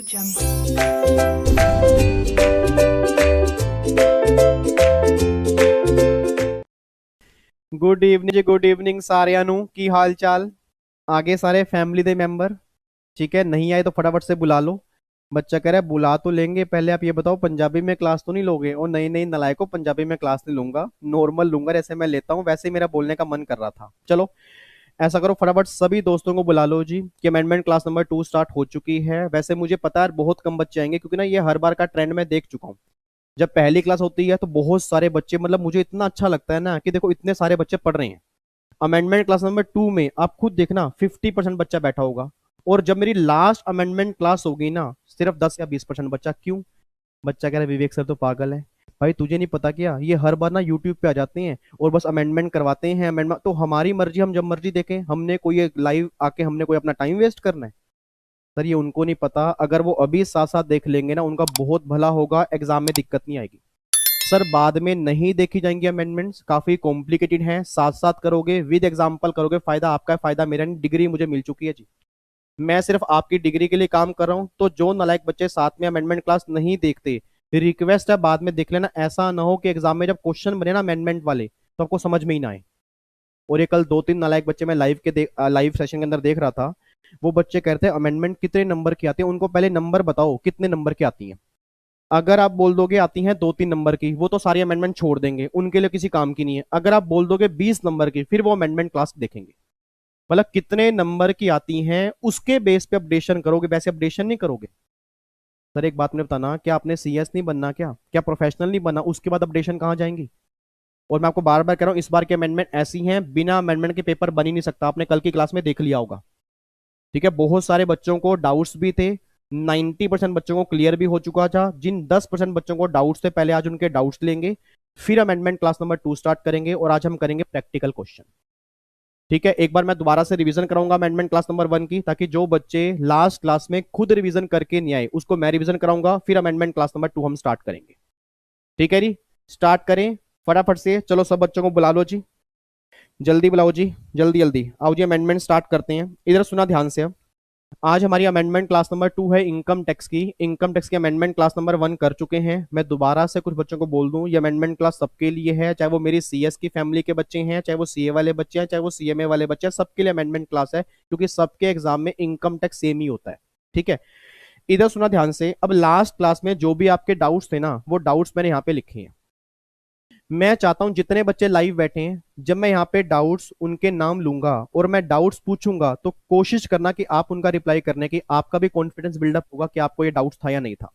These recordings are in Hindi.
गुड इवनिंग जी, गुड इवनिंग साਰਿਆਂ ਨੂੰ। ਕੀ ਹਾਲ ਚਾਲ? आगे सारे फैमिली दे मेंबर ठीक है? नहीं आए तो फटाफट से बुला लो। बच्चा कह रहा है बुला तो लेंगे, पहले आप ये बताओ पंजाबी में क्लास तो नहीं लोगे? और नहीं नहीं नलायको, पंजाबी में क्लास नहीं लूंगा, नॉर्मल लूंगा, जैसे मैं लेता हूँ वैसे ही मेरा बोलने का मन कर रहा था। चलो ऐसा करो, फटाफट सभी दोस्तों को बुला लो जी कि अमेंडमेंट क्लास नंबर 2 स्टार्ट हो चुकी है। वैसे मुझे पता है बहुत कम बच्चे आएंगे, क्योंकि ना ये हर बार का ट्रेंड मैं देख चुका हूँ। जब पहली क्लास होती है तो बहुत सारे बच्चे, मतलब मुझे इतना अच्छा लगता है ना कि देखो इतने सारे बच्चे पढ़ रहे हैं। अमेंडमेंट क्लास नंबर 2 में आप खुद देखना 50% बच्चा बैठा होगा। और जब मेरी लास्ट अमेंडमेंट क्लास होगी ना, सिर्फ 10 या 20% बच्चा। क्यों? बच्चा कह रहा है विवेक सर तो पागल है। भाई तुझे नहीं पता क्या, ये हर बार ना यूट्यूब पे आ जाते हैं और बस अमेंडमेंट करवाते हैं। अमेंडमेंट तो हमारी मर्जी, हम जब मर्जी देखें। हमने कोई लाइव आके हमने कोई अपना टाइम वेस्ट करना है? सर ये उनको नहीं पता, अगर वो अभी साथ साथ देख लेंगे ना उनका बहुत भला होगा, एग्जाम में दिक्कत नहीं आएगी। सर बाद में नहीं देखी जाएंगी अमेंडमेंट्स, काफी कॉम्प्लिकेटेड हैं, साथ साथ करोगे विद एग्जांपल करोगे, फायदा आपका है, फायदा मेरा नहीं। डिग्री मुझे मिल चुकी है जी, मैं सिर्फ आपकी डिग्री के लिए काम कर रहा हूं। तो जो नालायक बच्चे साथ में अमेंडमेंट क्लास नहीं देखते, रिक्वेस्ट है बाद में देख लेना। ऐसा ना हो कि एग्जाम में जब क्वेश्चन बने ना अमेंडमेंट वाले तो आपको समझ में ही ना आए। और ये कल 2-3 नालायक बच्चे मैं लाइव सेशन के अंदर देख रहा था। वो बच्चे कहते हैं अमेंडमेंट कितने नंबर की आती है, उनको पहले नंबर बताओ कितने नंबर की आती है। अगर आप बोल दोगे आती हैं 2-3 नंबर की, वो तो सारी अमेंडमेंट छोड़ देंगे, उनके लिए किसी काम की नहीं है। अगर आप बोल दोगे 20 नंबर की, फिर वो अमेंडमेंट क्लास देखेंगे। मतलब कितने नंबर की आती हैं उसके बेस पे अपडेशन करोगे, वैसे अपडेशन नहीं करोगे। सर एक बात मुझे बताना, क्या आपने सीएस नहीं बनना? क्या क्या प्रोफेशनल नहीं बनना? उसके बाद अपडेशन कहाँ जाएंगी? और मैं आपको बार बार कह रहा हूँ, इस बार की अमेंडमेंट ऐसी हैं, बिना अमेंडमेंट के पेपर बन ही नहीं सकता। आपने कल की क्लास में देख लिया होगा। ठीक है, बहुत सारे बच्चों को डाउट्स भी थे, 90% बच्चों को क्लियर भी हो चुका था। जिन 10% बच्चों को डाउट्स थे, पहले आज उनके डाउट्स लेंगे, फिर अमेंडमेंट क्लास नंबर 2 स्टार्ट करेंगे। और आज हम करेंगे प्रैक्टिकल क्वेश्चन। ठीक है, एक बार मैं दोबारा से रिवीजन कराऊंगा अमेंडमेंट क्लास नंबर 1 की, ताकि जो बच्चे लास्ट क्लास में खुद रिवीजन करके नहीं आए उसको मैं रिवीजन कराऊंगा, फिर अमेंडमेंट क्लास नंबर 2 हम स्टार्ट करेंगे। ठीक है जी, स्टार्ट करें फटाफट से। चलो सब बच्चों को बुला लो जी, जल्दी बुलाओ जी, जल्दी जल्दी आओ जी, अमेंडमेंट स्टार्ट करते हैं। इधर सुना ध्यान से। अब आज हमारी अमेंडमेंट क्लास नंबर 2 है इनकम टैक्स की। इनकम टैक्स की अमेंडमेंट क्लास नंबर 1 कर चुके हैं। मैं दोबारा से कुछ बच्चों को बोल दूं, ये अमेंडमेंट क्लास सबके लिए है, चाहे वो मेरी सीएस की फैमिली के बच्चे हैं, चाहे वो सीए वाले बच्चे हैं, चाहे वो सीएमए वाले बच्चे हैं, सबके लिए अमेंडमेंट क्लास है, क्योंकि सबके एग्जाम में इनकम टैक्स सेम ही होता है। ठीक है, इधर सुना ध्यान से। अब लास्ट क्लास में जो भी आपके डाउट्स थे ना, वो डाउट्स मैंने यहाँ पे लिखे हैं। मैं चाहता हूं जितने बच्चे लाइव बैठे हैं, जब मैं यहाँ पे डाउट्स उनके नाम लूंगा और मैं डाउट्स पूछूंगा, तो कोशिश करना कि आप उनका रिप्लाई करने की, आपका भी कॉन्फिडेंस बिल्डअप होगा कि आपको ये डाउट्स था या नहीं था।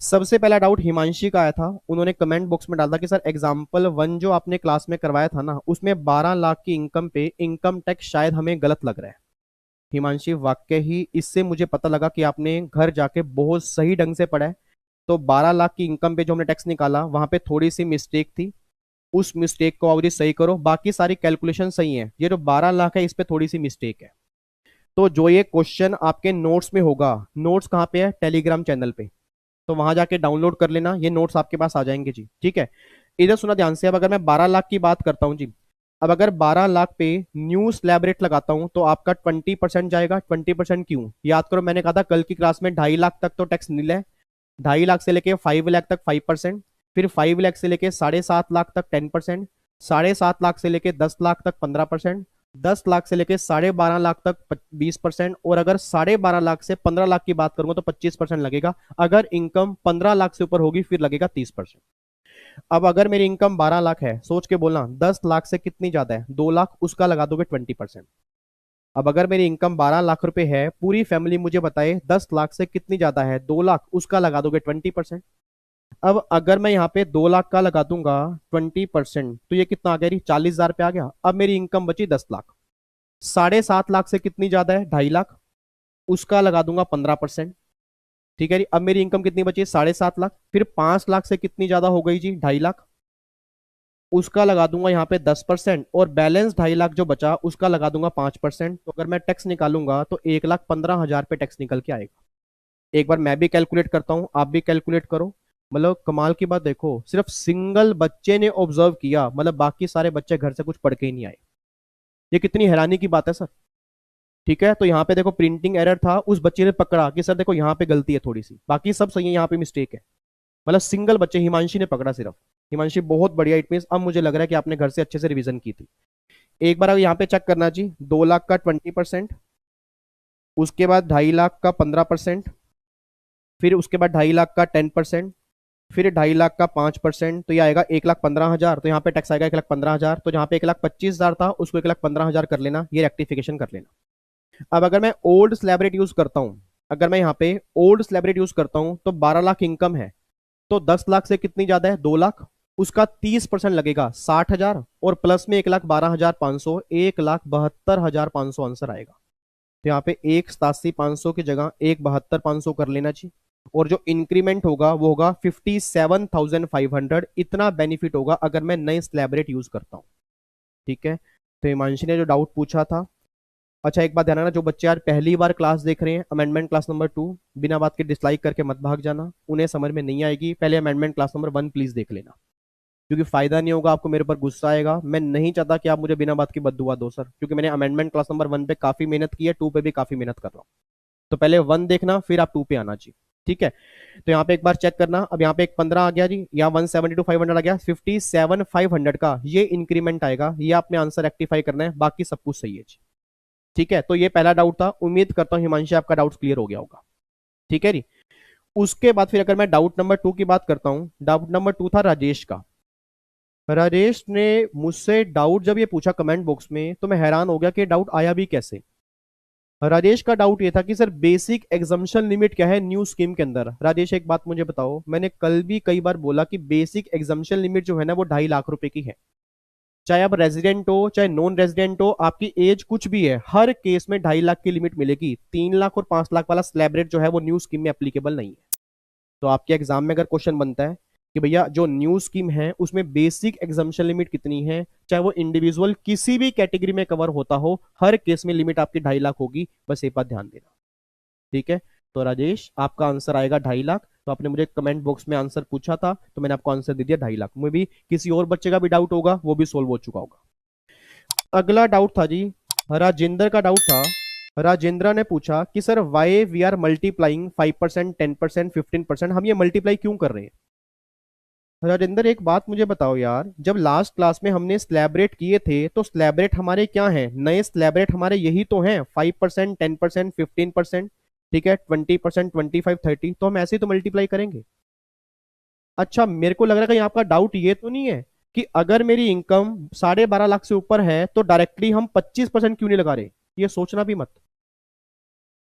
सबसे पहला डाउट हिमांशी का आया था। उन्होंने कमेंट बॉक्स में डाला कि सर एग्जाम्पल 1 जो आपने क्लास में करवाया था ना, उसमें 12 लाख की इनकम पे इनकम टैक्स शायद हमें गलत लग रहा है। हिमांशी वाकई ही इससे मुझे पता लगा कि आपने घर जाके बहुत सही ढंग से पढ़ा है। तो 12 लाख की इनकम पे जो हमने टैक्स निकाला, वहां पे थोड़ी सी मिस्टेक थी, उस मिस्टेक को और सही करो। बाकी सारी कैलकुलेशन सही है, ये जो 12 लाख है इस पे थोड़ी सी मिस्टेक है। तो जो ये क्वेश्चन आपके नोट्स में होगा, नोट्स कहाँ पे है? टेलीग्राम चैनल पे, तो वहां जाके डाउनलोड कर लेना, ये नोट्स आपके पास आ जाएंगे जी। ठीक है, इधर सुना ध्यान से। अब अगर मैं 12 लाख की बात करता हूँ जी, अब अगर 12 लाख पे न्यू स्लैब रेट लगाता हूं तो आपका 20% जाएगा। 20% क्यों? याद करो मैंने कहा था कल की क्लास में 2.5 लाख तक तो टैक्स नील है। 2.5 लाख से लेके 5 लाख तक 5%, फिर 5 लाख से लेके 7.5 लाख तक 10%, 7.5 लाख से लेके 10 लाख तक 15%, 10 लाख से लेके 12.5 लाख तक 20%, और अगर 12.5 लाख से 15 लाख की बात करूंगा तो 25% लगेगा। अगर इनकम 15 लाख से ऊपर होगी फिर लगेगा 30%। अब अगर मेरी इनकम 12 लाख है, सोच के बोलना 10 लाख से कितनी ज्यादा है? 2 लाख, उसका लगा दोगे 20%। अब अगर मेरी इनकम 12 लाख रुपए है, पूरी फैमिली मुझे बताए 10 लाख से कितनी ज्यादा है? 2 लाख, उसका लगा दोगे 20%। अब अगर मैं यहाँ पे 2 लाख का लगा दूंगा 20%, तो ये कितना आ गया? 40,000 पे आ गया। अब मेरी इनकम बची 10 लाख। 7.5 लाख से कितनी ज्यादा है? 2.5 लाख, उसका लगा दूंगा 15%। ठीक है जी, अब मेरी इनकम कितनी बची? 7.5 लाख। फिर 5 लाख से कितनी ज्यादा हो गई जी? 2.5 लाख, उसका लगा दूंगा यहाँ पे 10%, और बैलेंस 2.5 लाख जो बचा उसका लगा दूंगा 5%। तो अगर मैं टैक्स निकालूंगा तो 1,15,000 पे टैक्स निकल के आएगा। एक बार मैं भी कैलकुलेट करता हूँ, आप भी कैलकुलेट करो। मतलब कमाल की बात देखो, सिर्फ सिंगल बच्चे ने ऑब्जर्व किया, मतलब बाकी सारे बच्चे घर से कुछ पढ़ के ही नहीं आए। ये कितनी हैरानी की बात है सर। ठीक है, तो यहाँ पे देखो प्रिंटिंग एरर था, उस बच्चे ने पकड़ा कि सर देखो यहाँ पे गलती है थोड़ी सी, बाकी सब सही है, यहाँ पे मिस्टेक है। मतलब सिंगल बच्चे हिमांशी ने पकड़ा सिर्फ। हिमांशी बहुत बढ़िया, इट मीन अब मुझे लग रहा है कि आपने घर से अच्छे से रिवीजन की थी। एक बार अब यहाँ पे चेक करना जी, 2 लाख का 20%, उसके बाद 2.5 लाख का 15%, फिर उसके बाद 2.5 लाख का 10%, फिर 2.5 लाख का 5%, तो ये आएगा 1,15,000। तो यहाँ पे टैक्स आएगा 1,15,000। तो जहाँ पे 1,25,000 था उसको 1,15,000 कर लेना, ये रेक्टिफिकेशन कर लेना। अब अगर मैं ओल्ड स्लैब रेट यूज करता हूँ, अगर मैं यहाँ पे ओल्ड स्लैब रेट यूज करता हूँ तो 12 लाख इनकम है, तो 10 लाख से कितनी ज्यादा है, 2 लाख, उसका 30% लगेगा 60,000, और प्लस में 1,12,500, 1,72,500 आंसर आएगा। तो यहाँ पे 1,87,500 की जगह 1,72,500 कर लेना चाहिए, और जो इंक्रीमेंट होगा वो होगा 57,500। इतना बेनिफिट होगा अगर मैं नए स्लैब रेट यूज करता हूँ। ठीक है, तो हिमांशी ने जो डाउट पूछा था। अच्छा एक बात ध्यान रखना, जो बच्चे आज पहली बार क्लास देख रहे हैं, अमेंडमेंट क्लास नंबर 2, बिना बात के डिसलाइक करके मत भाग जाना, उन्हें समझ में नहीं आएगी। पहले अमेंडमेंट क्लास नंबर 1 प्लीज देख लेना, क्योंकि फायदा नहीं होगा, आपको मेरे ऊपर गुस्सा आएगा। मैं नहीं चाहता कि आप मुझे बिना बात की बद्दुआ दो सर, क्योंकि मैंने अमेंडमेंट क्लास नंबर 1 पे काफी मेहनत की है, 2 पे भी काफी मेहनत कर रहा हूँ। तो पहले 1 देखना, फिर आप 2 पे आना जी। ठीक है, तो यहाँ पे एक बार चेक करना। अब यहाँ पे एक 15 आ गया जी, यहाँ 172,500 आ गया, 57,500 का ये इंक्रीमेंट आएगा। ये आपने आंसर रेक्टिफाई करना है, बाकी सब कुछ सही है जी। ठीक है, तो ये पहला डाउट था, उम्मीद करता हूं हिमांशु आपका डाउट क्लियर हो गया होगा। ठीक है जी, उसके बाद फिर अगर मैं डाउट नंबर 2 की बात करता हूं, डाउट नंबर 2 था राजेश का। राजेश ने मुझसे डाउट जब ये पूछा कमेंट बॉक्स में, तो मैं हैरान हो गया कि डाउट आया भी कैसे। राजेश का डाउट ये था कि सर बेसिक एग्जम्पशन लिमिट क्या है न्यू स्कीम के अंदर। राजेश एक बात मुझे बताओ, मैंने कल भी कई बार बोला कि बेसिक एग्जम्पशन लिमिट जो है ना वो 2.5 लाख रुपए की है। चाहे आप रेजिडेंट हो चाहे नॉन रेजिडेंट हो, आपकी एज कुछ भी है, हर केस में 2.5 लाख की लिमिट मिलेगी। 3 लाख और 5 लाख वाला स्लैब रेट जो है वो न्यू स्कीम में एप्लीकेबल नहीं है। तो आपके एग्जाम में अगर क्वेश्चन बनता है कि भैया जो न्यू स्कीम है उसमें बेसिक एग्जाम्पशन लिमिट कितनी है, चाहे वो इंडिविजुअल किसी भी कैटेगरी में कवर होता हो, हर केस में लिमिट आपकी 2.5 लाख होगी। बस एक बात ध्यान देना। ठीक है, तो राजेश आपका आंसर आएगा 2.5 लाख। तो आपने मुझे कमेंट बॉक्स में आंसर पूछा था, तो मैंने आपको आंसर दे दिया 2.5 लाख में। भी किसी और बच्चे का भी डाउट होगा वो भी सोल्व हो चुका होगा। अगला डाउट था जी, राजेंद्र का डाउट था। राजेंद्र ने पूछा कि sir why we are multiplying 5%, 10%, 15%, हम ये मल्टीप्लाई क्यों कर रहे हैं। राजेंद्र एक बात मुझे बताओ यार, जब लास्ट क्लास में हमने स्लैब रेट किए थे तो स्लैब रेट हमारे क्या हैं, नए स्लैब रेट हमारे यही तो हैं, 5%, 10%, 15%, ठीक है, 20%, 25, 30, तो हम ऐसे ही तो मल्टीप्लाई करेंगे। अच्छा मेरे को लग रहा है कि आपका डाउट ये तो नहीं है कि अगर मेरी इनकम 12.5 लाख से ऊपर है तो डायरेक्टली हम 25% क्यों नहीं लगा रहे। ये सोचना भी मत।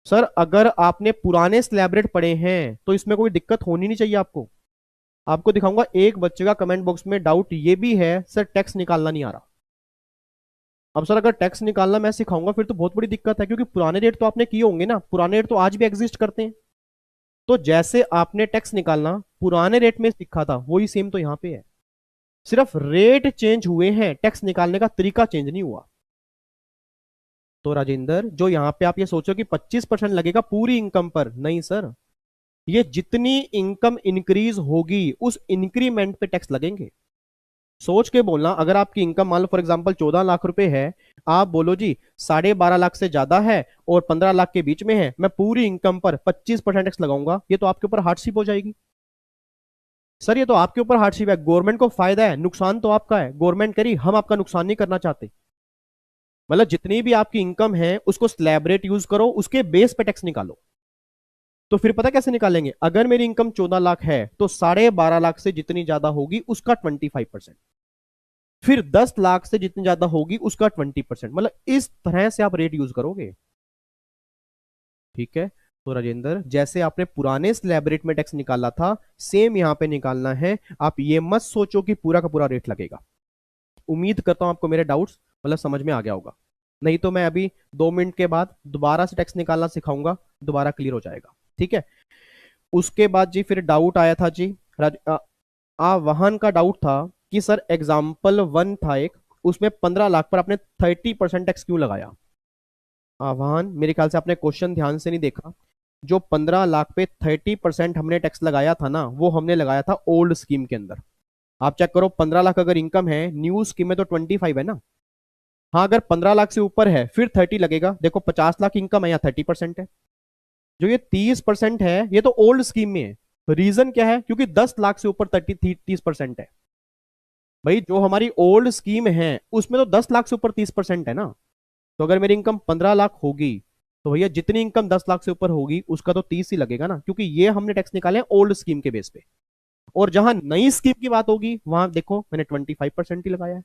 सर अगर आपने पुराने स्लैब रेट पढ़े हैं तो इसमें कोई दिक्कत होनी नहीं चाहिए आपको। आपको दिखाऊंगा, एक बच्चे का कमेंट बॉक्स में डाउट ये भी है सर टैक्स निकालना नहीं आ रहा। अब सर अगर टैक्स निकालना मैं सिखाऊंगा फिर तो बहुत बड़ी दिक्कत है, क्योंकि पुराने रेट तो आपने किए होंगे ना, पुराने रेट तो आज भी एग्जिस्ट करते हैं। तो जैसे आपने टैक्स निकालना पुराने रेट में सीखा था वही सेम तो यहाँ पे है, सिर्फ रेट चेंज हुए हैं, टैक्स निकालने का तरीका चेंज नहीं हुआ। तो राजेंद्र जो यहाँ पे आप ये सोचो कि 25% लगेगा पूरी इनकम पर, नहीं सर, ये जितनी इनकम इंक्रीज होगी उस इंक्रीमेंट पे टैक्स लगेंगे। सोच के बोलना, अगर आपकी इनकम मान लो फॉर एग्जांपल 14 लाख रुपए है, आप बोलो जी 12.5 लाख से ज्यादा है और 15 लाख के बीच में है, मैं पूरी इनकम पर 25% टैक्स लगाऊंगा, ये तो आपके ऊपर हार्डशिप हो जाएगी। सर ये तो आपके ऊपर हार्डशिप है, गवर्नमेंट को फायदा है, नुकसान तो आपका है। गवर्नमेंट करी, हम आपका नुकसान नहीं करना चाहते। मतलब जितनी भी आपकी इनकम है उसको स्लैब रेट यूज करो, उसके बेस पे टैक्स निकालो। तो फिर पता कैसे निकालेंगे, अगर मेरी इनकम 14 लाख है तो 12.5 लाख से जितनी ज्यादा होगी उसका 25%, फिर 10 लाख से जितनी ज्यादा होगी उसका 20%, मतलब इस तरह से आप रेट यूज करोगे। ठीक है, तो राजेंद्र जैसे आपने पुराने स्लैब रेट में टैक्स निकाला था सेम यहां पे निकालना है। आप ये मत सोचो कि पूरा का पूरा रेट लगेगा। उम्मीद करता हूं आपको मेरे डाउट्स मतलब समझ में आ गया होगा, नहीं तो मैं अभी 2 मिनट के बाद दोबारा से टैक्स निकालना सिखाऊंगा, दोबारा क्लियर हो जाएगा। ठीक है, उसके बाद जी फिर डाउट आया था जी, वाहन का डाउट था कि सर एग्जाम्पल 1 था एक, उसमें 15 लाख पर आपने 30% टैक्स क्यों लगाया। आह्वान मेरे ख्याल से आपने क्वेश्चन ध्यान से नहीं देखा। जो 15 लाख पे 30% हमने टैक्स लगाया था ना, वो हमने लगाया था ओल्ड स्कीम के अंदर। आप चेक करो, 15 लाख अगर इनकम है, न्यू स्कीम में तो 25 है ना। हाँ अगर 15 लाख से ऊपर है फिर 30 लगेगा। देखो 50 लाख इनकम है, यहाँ 30% है। जो ये 30% है ये तो ओल्ड स्कीम में है। रीजन क्या है? क्योंकि 10 लाख से ऊपर 30% है। भाई जो हमारी ओल्ड स्कीम है उसमें तो 10 लाख से ऊपर 30% है ना। तो अगर मेरी इनकम 15 लाख होगी तो भैया जितनी इनकम 10 लाख से ऊपर होगी उसका तो 30 ही लगेगा ना, क्योंकि ये हमने टैक्स निकाले हैं ओल्ड स्कीम के बेस पे। और जहां नई स्कीम की बात होगी वहां देखो मैंने 25% ही लगाया है।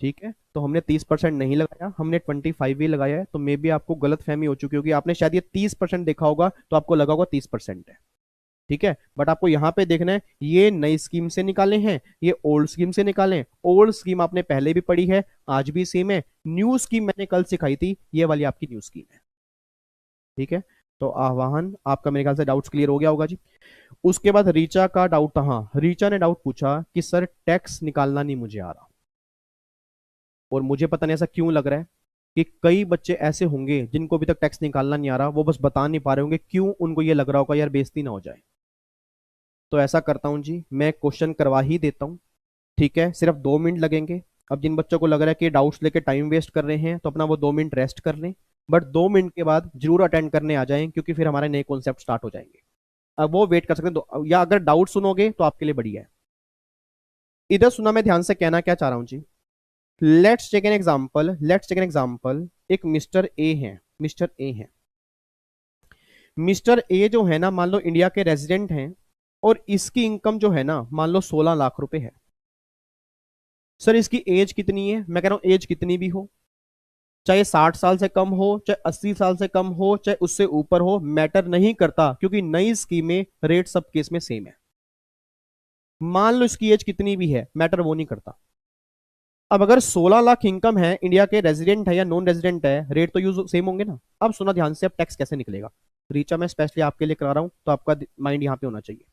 ठीक है, तो हमने 30% नहीं लगाया, हमने 25 ही लगाया है। तो मे भी आपको गलत फहमी हो चुकी होगी, आपने शायद ये 30% देखा होगा तो आपको लगा होगा 30% है। ठीक है, बट आपको यहां पे देखना है ये नई स्कीम से निकाले हैं, ये ओल्ड स्कीम से निकाले हैं। ओल्ड स्कीम आपने पहले भी पढ़ी है, आज भी सेम है। न्यू स्कीम मैंने कल सिखाई थी, ये वाली आपकी न्यू स्कीम है। ठीक है, तो आह्वान आपका मेरे ख्याल से डाउट्स क्लियर हो गया होगा जी। उसके बाद रीचा का डाउट, हाँ रीचा ने डाउट पूछा कि सर टैक्स निकालना नहीं मुझे आ रहा। और मुझे पता नहीं ऐसा क्यों लग रहा है कि कई बच्चे ऐसे होंगे जिनको अभी तक टैक्स निकालना नहीं आ रहा, वो बस बता नहीं पा रहे होंगे क्यों, उनको ये लग रहा होगा यार बेइज्जती ना हो जाए। तो ऐसा करता हूं जी, मैं क्वेश्चन करवा ही देता हूं। ठीक है, सिर्फ 2 मिनट लगेंगे। अब जिन बच्चों को लग रहा है कि डाउट्स लेके टाइम वेस्ट कर रहे हैं तो अपना वो 2 मिनट रेस्ट कर लें, बट 2 मिनट के बाद जरूर अटेंड करने आ जाएं, क्योंकि फिर हमारे नए कॉन्सेप्ट स्टार्ट हो जाएंगे। अब वो वेट कर सकते हैं या अगर डाउट सुनोगे तो आपके लिए बढ़िया है। इधर सुना, मैं ध्यान से कहना क्या चाह रहा हूं जी। Let's take an example, let's take an example. एक मिस्टर ए है, मिस्टर ए है। मिस्टर ए जो है ना, मान लो इंडिया के रेजिडेंट हैं, और इसकी इनकम जो है ना मान लो 16 लाख रुपए है। सर इसकी एज कितनी है? मैं कह रहा हूं एज कितनी भी हो, चाहे 60 साल से कम हो, चाहे 80 साल से कम हो, चाहे उससे ऊपर हो, मैटर नहीं करता, क्योंकि नई स्कीम में रेट सब केस में सेम है। मान लो इसकी एज कितनी भी है, मैटर वो नहीं करता। अब अगर 16 लाख इनकम है, इंडिया के रेजिडेंट है या नॉन रेजिडेंट है, रेट तो यूज सेम होंगे ना। अब सुना ध्यान से, अब टैक्स कैसे निकलेगा। रीचा मैं स्पेशली आपके लिए करा रहा हूं, तो आपका माइंड यहाँ पे होना चाहिए,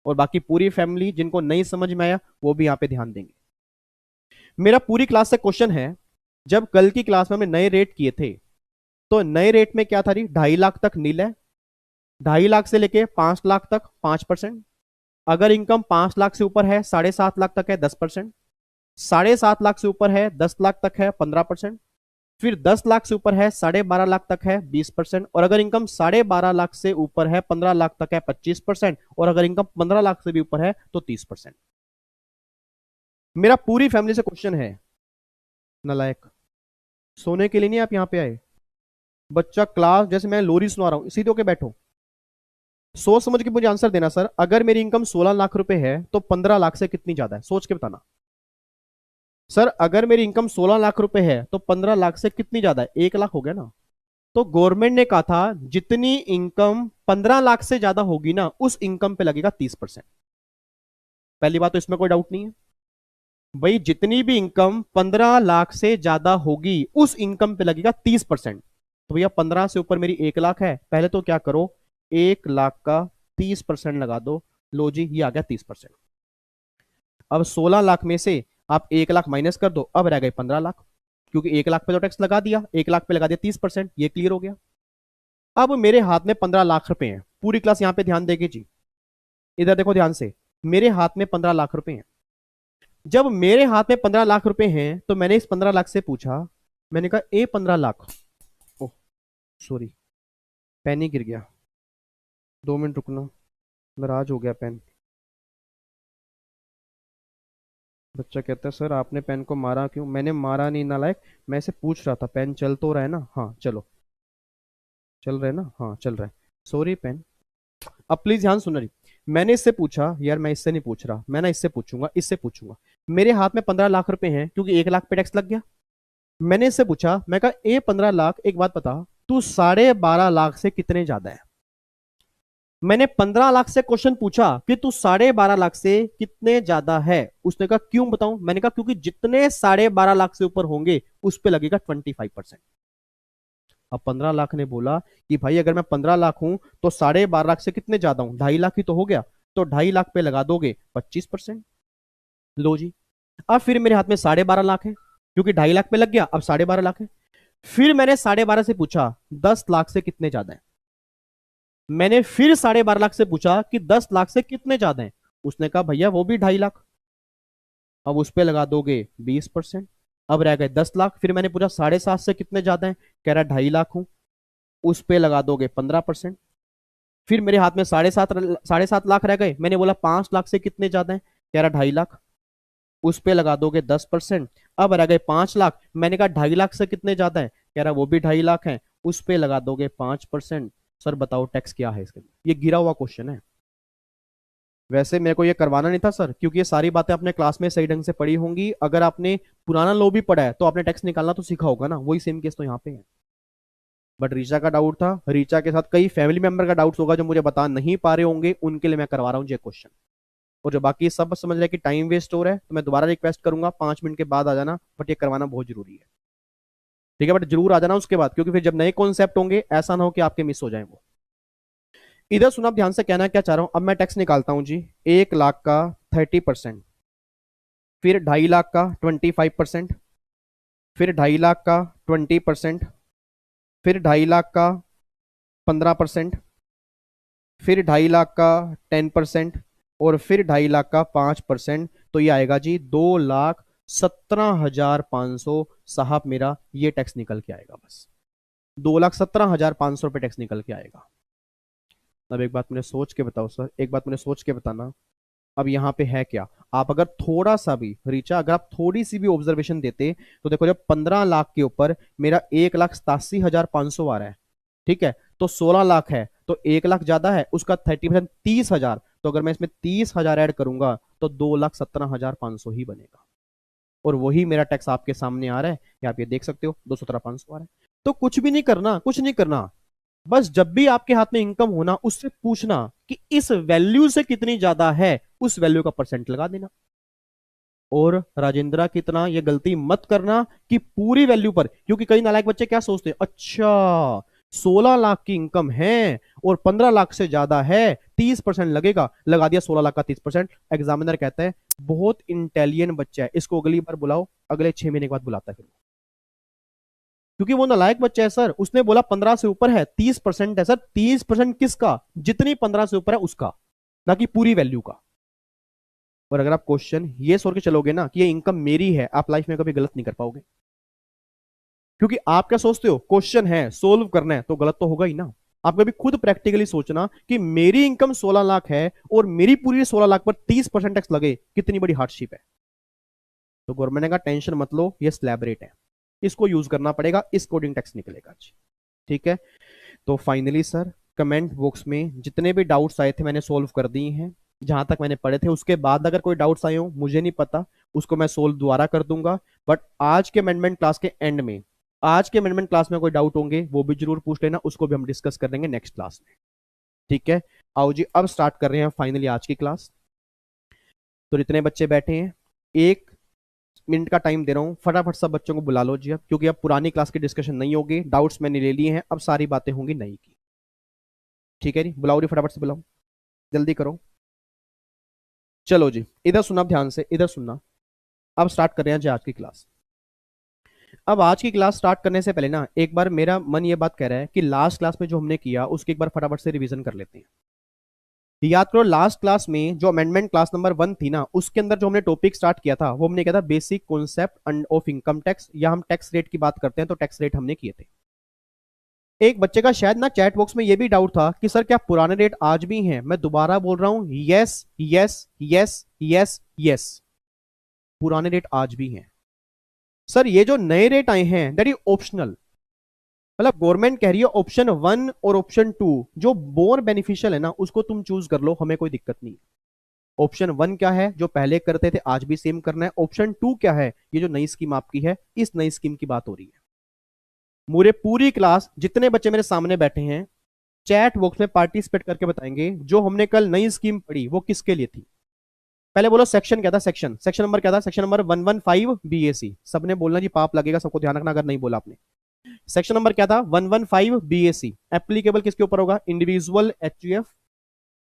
और बाकी पूरी फैमिली जिनको नहीं समझ में आया वो भी यहाँ पे ध्यान देंगे। मेरा पूरी क्लास से क्वेश्चन है, जब कल की क्लास में हमने नए रेट किए थे तो नए रेट में क्या था जी, 2.5 लाख तक नील है, 2.5 लाख से लेके 5 लाख तक 5%। अगर इनकम 5 लाख से ऊपर है 7.5 लाख तक है 10%। 7.5 लाख से ऊपर है 10 लाख तक है 15%। फिर 10 लाख से ऊपर है 12.5 लाख तक है 20%। और अगर इनकम 12.5 लाख से ऊपर है 15 लाख तक है 25%। और अगर इनकम 15 लाख से भी ऊपर है तो 30%। मेरा पूरी फैमिली से क्वेश्चन है, नलायक, सोने के लिए नहीं आप यहां पे आए। बच्चा क्लास जैसे मैं लोरी सुना रहा हूं सीधे होके बैठो, सोच समझ के मुझे आंसर देना। सर अगर मेरी इनकम 16 लाख रुपए है तो 15 लाख से कितनी ज्यादा है, सोच के बताना। सर अगर मेरी इनकम 16 लाख रुपए है तो 15 लाख से कितनी ज्यादा है, 1 लाख हो गया ना। तो गवर्नमेंट ने कहा था जितनी इनकम 15 लाख से ज्यादा होगी ना उस इनकम पे लगेगा 30%। पहली बात तो इसमें कोई डाउट नहीं है। भाई जितनी भी इनकम 15 लाख से ज्यादा होगी उस इनकम पे लगेगा 30%। तो भैया 15 से ऊपर मेरी 1 लाख है, पहले तो क्या करो 1 लाख का 30% लगा दो। लो जी ये आ गया 30%। अब 16 लाख में से आप 1 लाख माइनस कर दो, अब रह गए 15 लाख, क्योंकि 1 लाख पे तो टैक्स लगा दिया, 1 लाख पे लगा दिया 30%, ये क्लियर हो गया। अब मेरे हाथ में 15 लाख रुपए हैं, पूरी क्लास यहां पे ध्यान देगी जी, इधर देखो ध्यान से। मेरे हाथ में 15 लाख रुपए हैं। जब मेरे हाथ में 15 लाख रुपए हैं तो मैंने इस 15 लाख से पूछा, मैंने कहा ए 15 लाख, ओह सॉरी पेन ही गिर गया, 2 मिनट रुकना, नाराज हो गया पेन। बच्चा कहता है सर आपने पेन को मारा क्यों? मैंने मारा नहीं नालायक, मैं इसे पूछ रहा था पेन चल तो रहा है ना, हाँ चलो चल रहा है ना, हाँ चल रहा है, सॉरी पेन। अब प्लीज ध्यान सुन रही, मैंने इससे पूछा, यार मैं इससे नहीं पूछ रहा, मैं ना इससे पूछूंगा, इससे पूछूंगा। मेरे हाथ में 15 लाख रुपए हैं क्योंकि 1 लाख पे टैक्स लग गया। मैंने इससे पूछा, मैं कहा ए 15 लाख, एक बात बता तू 12.5 लाख से कितने ज्यादा है। मैंने 15 लाख से क्वेश्चन पूछा कि तू 12.5 लाख से कितने ज्यादा है। उसने कहा क्यों बताऊं? मैंने कहा क्योंकि जितने 12.5 लाख से ऊपर होंगे उस पे लगेगा 25%। अब 15 लाख ने बोला कि भाई अगर मैं 15 लाख हूं तो 12.5 लाख से कितने ज्यादा हूं, 2.5 लाख ही तो हो गया, तो 2.5 लाख पे लगा दोगे 25%। लो जी, अब फिर मेरे हाथ में 12.5 लाख है, क्योंकि 2.5 लाख पे लग गया, अब 12.5 लाख है। फिर मैंने 12.5 से पूछा 10 लाख से कितने ज्यादा है। मैंने फिर 12.5 लाख से पूछा कि 10 लाख से कितने ज्यादा है। उसने कहा भैया वो भी 2.5 लाख। अब उस पे लगा दोगे 20%। अब रह गए 10 लाख। फिर मैंने पूछा 7.5 से कितने ज्यादा है, कह रहा 2.5 लाख हूं, उस पे लगा दोगे 15%। फिर मेरे हाथ में 7.5 लाख रह गए, मैंने बोला 5 लाख से कितने ज्यादा है, कह रहा 2.5 लाख, उस पे लगा दोगे 10%। अब रह गए 5 लाख, मैंने कहा 2.5 लाख से कितने ज्यादा है, कह रहा वो भी 2.5 लाख है, उस पे लगा दोगे 5%। सर बताओ टैक्स क्या है इसके लिए, ये गिरा हुआ क्वेश्चन है। वैसे मेरे को ये करवाना नहीं था सर, क्योंकि ये सारी बातें आपने क्लास में सही ढंग से पढ़ी होंगी। अगर आपने पुराना लॉ भी पढ़ा है तो आपने टैक्स निकालना तो सीखा होगा ना, वही सेम केस तो यहाँ पे है। बट रीचा का डाउट था, रीचा के साथ कई फैमिली मेंबर का डाउट होगा जो मुझे बता नहीं पा रहे होंगे, उनके लिए मैं करवा रहा हूँ ये क्वेश्चन। और जो बाकी सब समझ रहे हैं कि टाइम वेस्ट हो रहा है, तो मैं दोबारा रिक्वेस्ट करूंगा 5 मिनट के बाद आ जाना, बट ये करवाना बहुत जरूरी है। ठीक है, बट जरूर आ जाना उसके बाद, क्योंकि फिर जब नए कॉन्सेप्ट होंगे ऐसा ना हो कि आपके मिस हो जाए वो। इधर सुना, ध्यान से कहना क्या चाह रहा हूं। अब मैं टैक्स निकालता हूं जी। 1 लाख का 30%, फिर 2.5 लाख का 25%, फिर 2.5 लाख का 20%, फिर 2.5 लाख का 15%, फिर 2.5 लाख का 10%, और फिर 2.5 लाख का 5%। तो ये आएगा जी 2,17,500। साहब मेरा ये टैक्स निकल के आएगा, बस 2,17,500 रुपये टैक्स निकल के आएगा। अब एक बात मुझे सोच के बताओ सर, एक बात मुझे सोच के बताना। अब यहाँ पे है क्या, आप अगर थोड़ा सा भी रीचा, अगर आप थोड़ी सी भी ऑब्जर्वेशन देते तो देखो, जब 15 लाख के ऊपर मेरा 1,87,500 आ रहा है, ठीक है, तो 16 लाख है तो 1 लाख ज्यादा है, उसका 30%, 30,000। तो अगर मैं इसमें 30,000 ऐड करूंगा तो 2,17,500 ही बनेगा। और वही मेरा टैक्स आपके सामने आ रहा है, या आप ये देख सकते हो 2,17,500 आ रहा है। तो कुछ भी नहीं करना, कुछ नहीं करना, बस जब भी आपके हाथ में इनकम होना, उससे पूछना कि इस वैल्यू से कितनी ज्यादा है, उस वैल्यू का परसेंट लगा देना। और राजेंद्रा कितना ये गलती मत करना कि पूरी वैल्यू पर, क्योंकि कई नालायक बच्चे क्या सोचते हैं, अच्छा 16 लाख की इनकम है और 15 लाख से ज्यादा है, 30% लगेगा, लगा दिया 16 लाख का 30%। एग्जामिनर कहता है बहुत इंटेलिजेंट बच्चा है, इसको अगली बार बुलाओ, अगले 6 महीने के बाद बुलाता है फिर, क्योंकि वो नालायक बच्चा है सर। उसने बोला 15 से ऊपर है, 30% है सर, 30% किसका, जितनी 15 से ऊपर है उसका, ना कि पूरी वैल्यू का। और अगर आप क्वेश्चन ये सोच के चलोगे ना कि ये इनकम मेरी है, आप लाइफ में कभी गलत नहीं कर पाओगे। क्योंकि आप क्या सोचते हो, क्वेश्चन है सोल्व करना है तो गलत तो होगा ही ना। आप कभी खुद प्रैक्टिकली सोचना कि मेरी इनकम 16 लाख है और मेरी पूरी 16 लाख पर 30% टैक्स लगे, कितनी बड़ी हार्डशिप है। तो गवर्नमेंट ने कहा टेंशन मत लो, ये स्लैब रेट है, इसको यूज करना पड़ेगा, इस कोडिंग टैक्स निकलेगा। ठीक है, तो फाइनली सर कमेंट बॉक्स में जितने भी डाउट्स आए थे मैंने सोल्व कर दिए हैं, जहां तक मैंने पढ़े थे। उसके बाद अगर कोई डाउट्स आए हो मुझे नहीं पता, उसको मैं सोल्व दोबारा कर दूंगा। बट आज के अमेंडमेंट क्लास के एंड में, आज के अमेंडमेंट क्लास में कोई डाउट होंगे वो भी जरूर पूछ लेना, उसको भी हम डिस्कस कर लेंगे नेक्स्ट क्लास में। ठीक है, आओ जी अब स्टार्ट कर रहे हैं फाइनली आज की क्लास। तो जितने बच्चे बैठे हैं, 1 मिनट का टाइम दे रहा हूं, फटाफट सब बच्चों को बुला लो जी अब, क्योंकि अब पुरानी क्लास की डिस्कशन नहीं होगी, डाउट्स मैंने ले लिए हैं, अब सारी बातें होंगी नई की। ठीक है जी, बुलाओ जी, फटाफट से बुलाओ, जल्दी करो। चलो जी, इधर सुनना ध्यान से, इधर सुनना। अब स्टार्ट कर रहे हैं जी आज की क्लास। अब आज की क्लास स्टार्ट करने से पहले ना, एक बार मेरा मन ये बात कह रहा है कि लास्ट क्लास में जो हमने किया उसकी एक बार फटाफट से रिवीजन कर लेते हैं। याद करो लास्ट क्लास में जो अमेंडमेंट क्लास नंबर 1 थी ना, उसके अंदर जो हमने टॉपिक स्टार्ट किया था वो हमने किया था basic concept of income tax, या हम टैक्स रेट की बात करते हैं तो टैक्स रेट हमने किए थे। एक बच्चे का शायद ना चैट बॉक्स में ये भी डाउट था कि सर क्या पुराने रेट आज भी हैं। मैं दोबारा बोल रहा हूं, yes yes yes yes yes, पुराने रेट आज भी हैं। सर ये जो नए रेट आए हैं दैट इज ऑप्शनल, मतलब गवर्नमेंट कह रही है ऑप्शन 1 और ऑप्शन 2 जो मोर बेनिफिशियल है ना उसको तुम चूज कर लो, हमें कोई दिक्कत नहीं। ऑप्शन 1 क्या है, जो पहले करते थे आज भी सेम करना है। ऑप्शन 2 क्या है, ये जो नई स्कीम आपकी है, इस नई स्कीम की बात हो रही है। मुझे पूरी क्लास जितने बच्चे मेरे सामने बैठे हैं चैट बॉक्स में पार्टिसिपेट करके बताएंगे जो हमने कल नई स्कीम पढ़ी वो किसके लिए थी। पहले बोलो सेक्शन क्या था, सेक्शन नंबर क्या था, सेक्शन नंबर 115 बीएसी। सबने बोलना जी, पाप लगेगा, सबको ध्यान रखना अगर नहीं बोला आपने। सेक्शन नंबर क्या था, 115 बीएसी। एप्लीकेबल किसके ऊपर होगा, इंडिविजुअल एचयूएफ,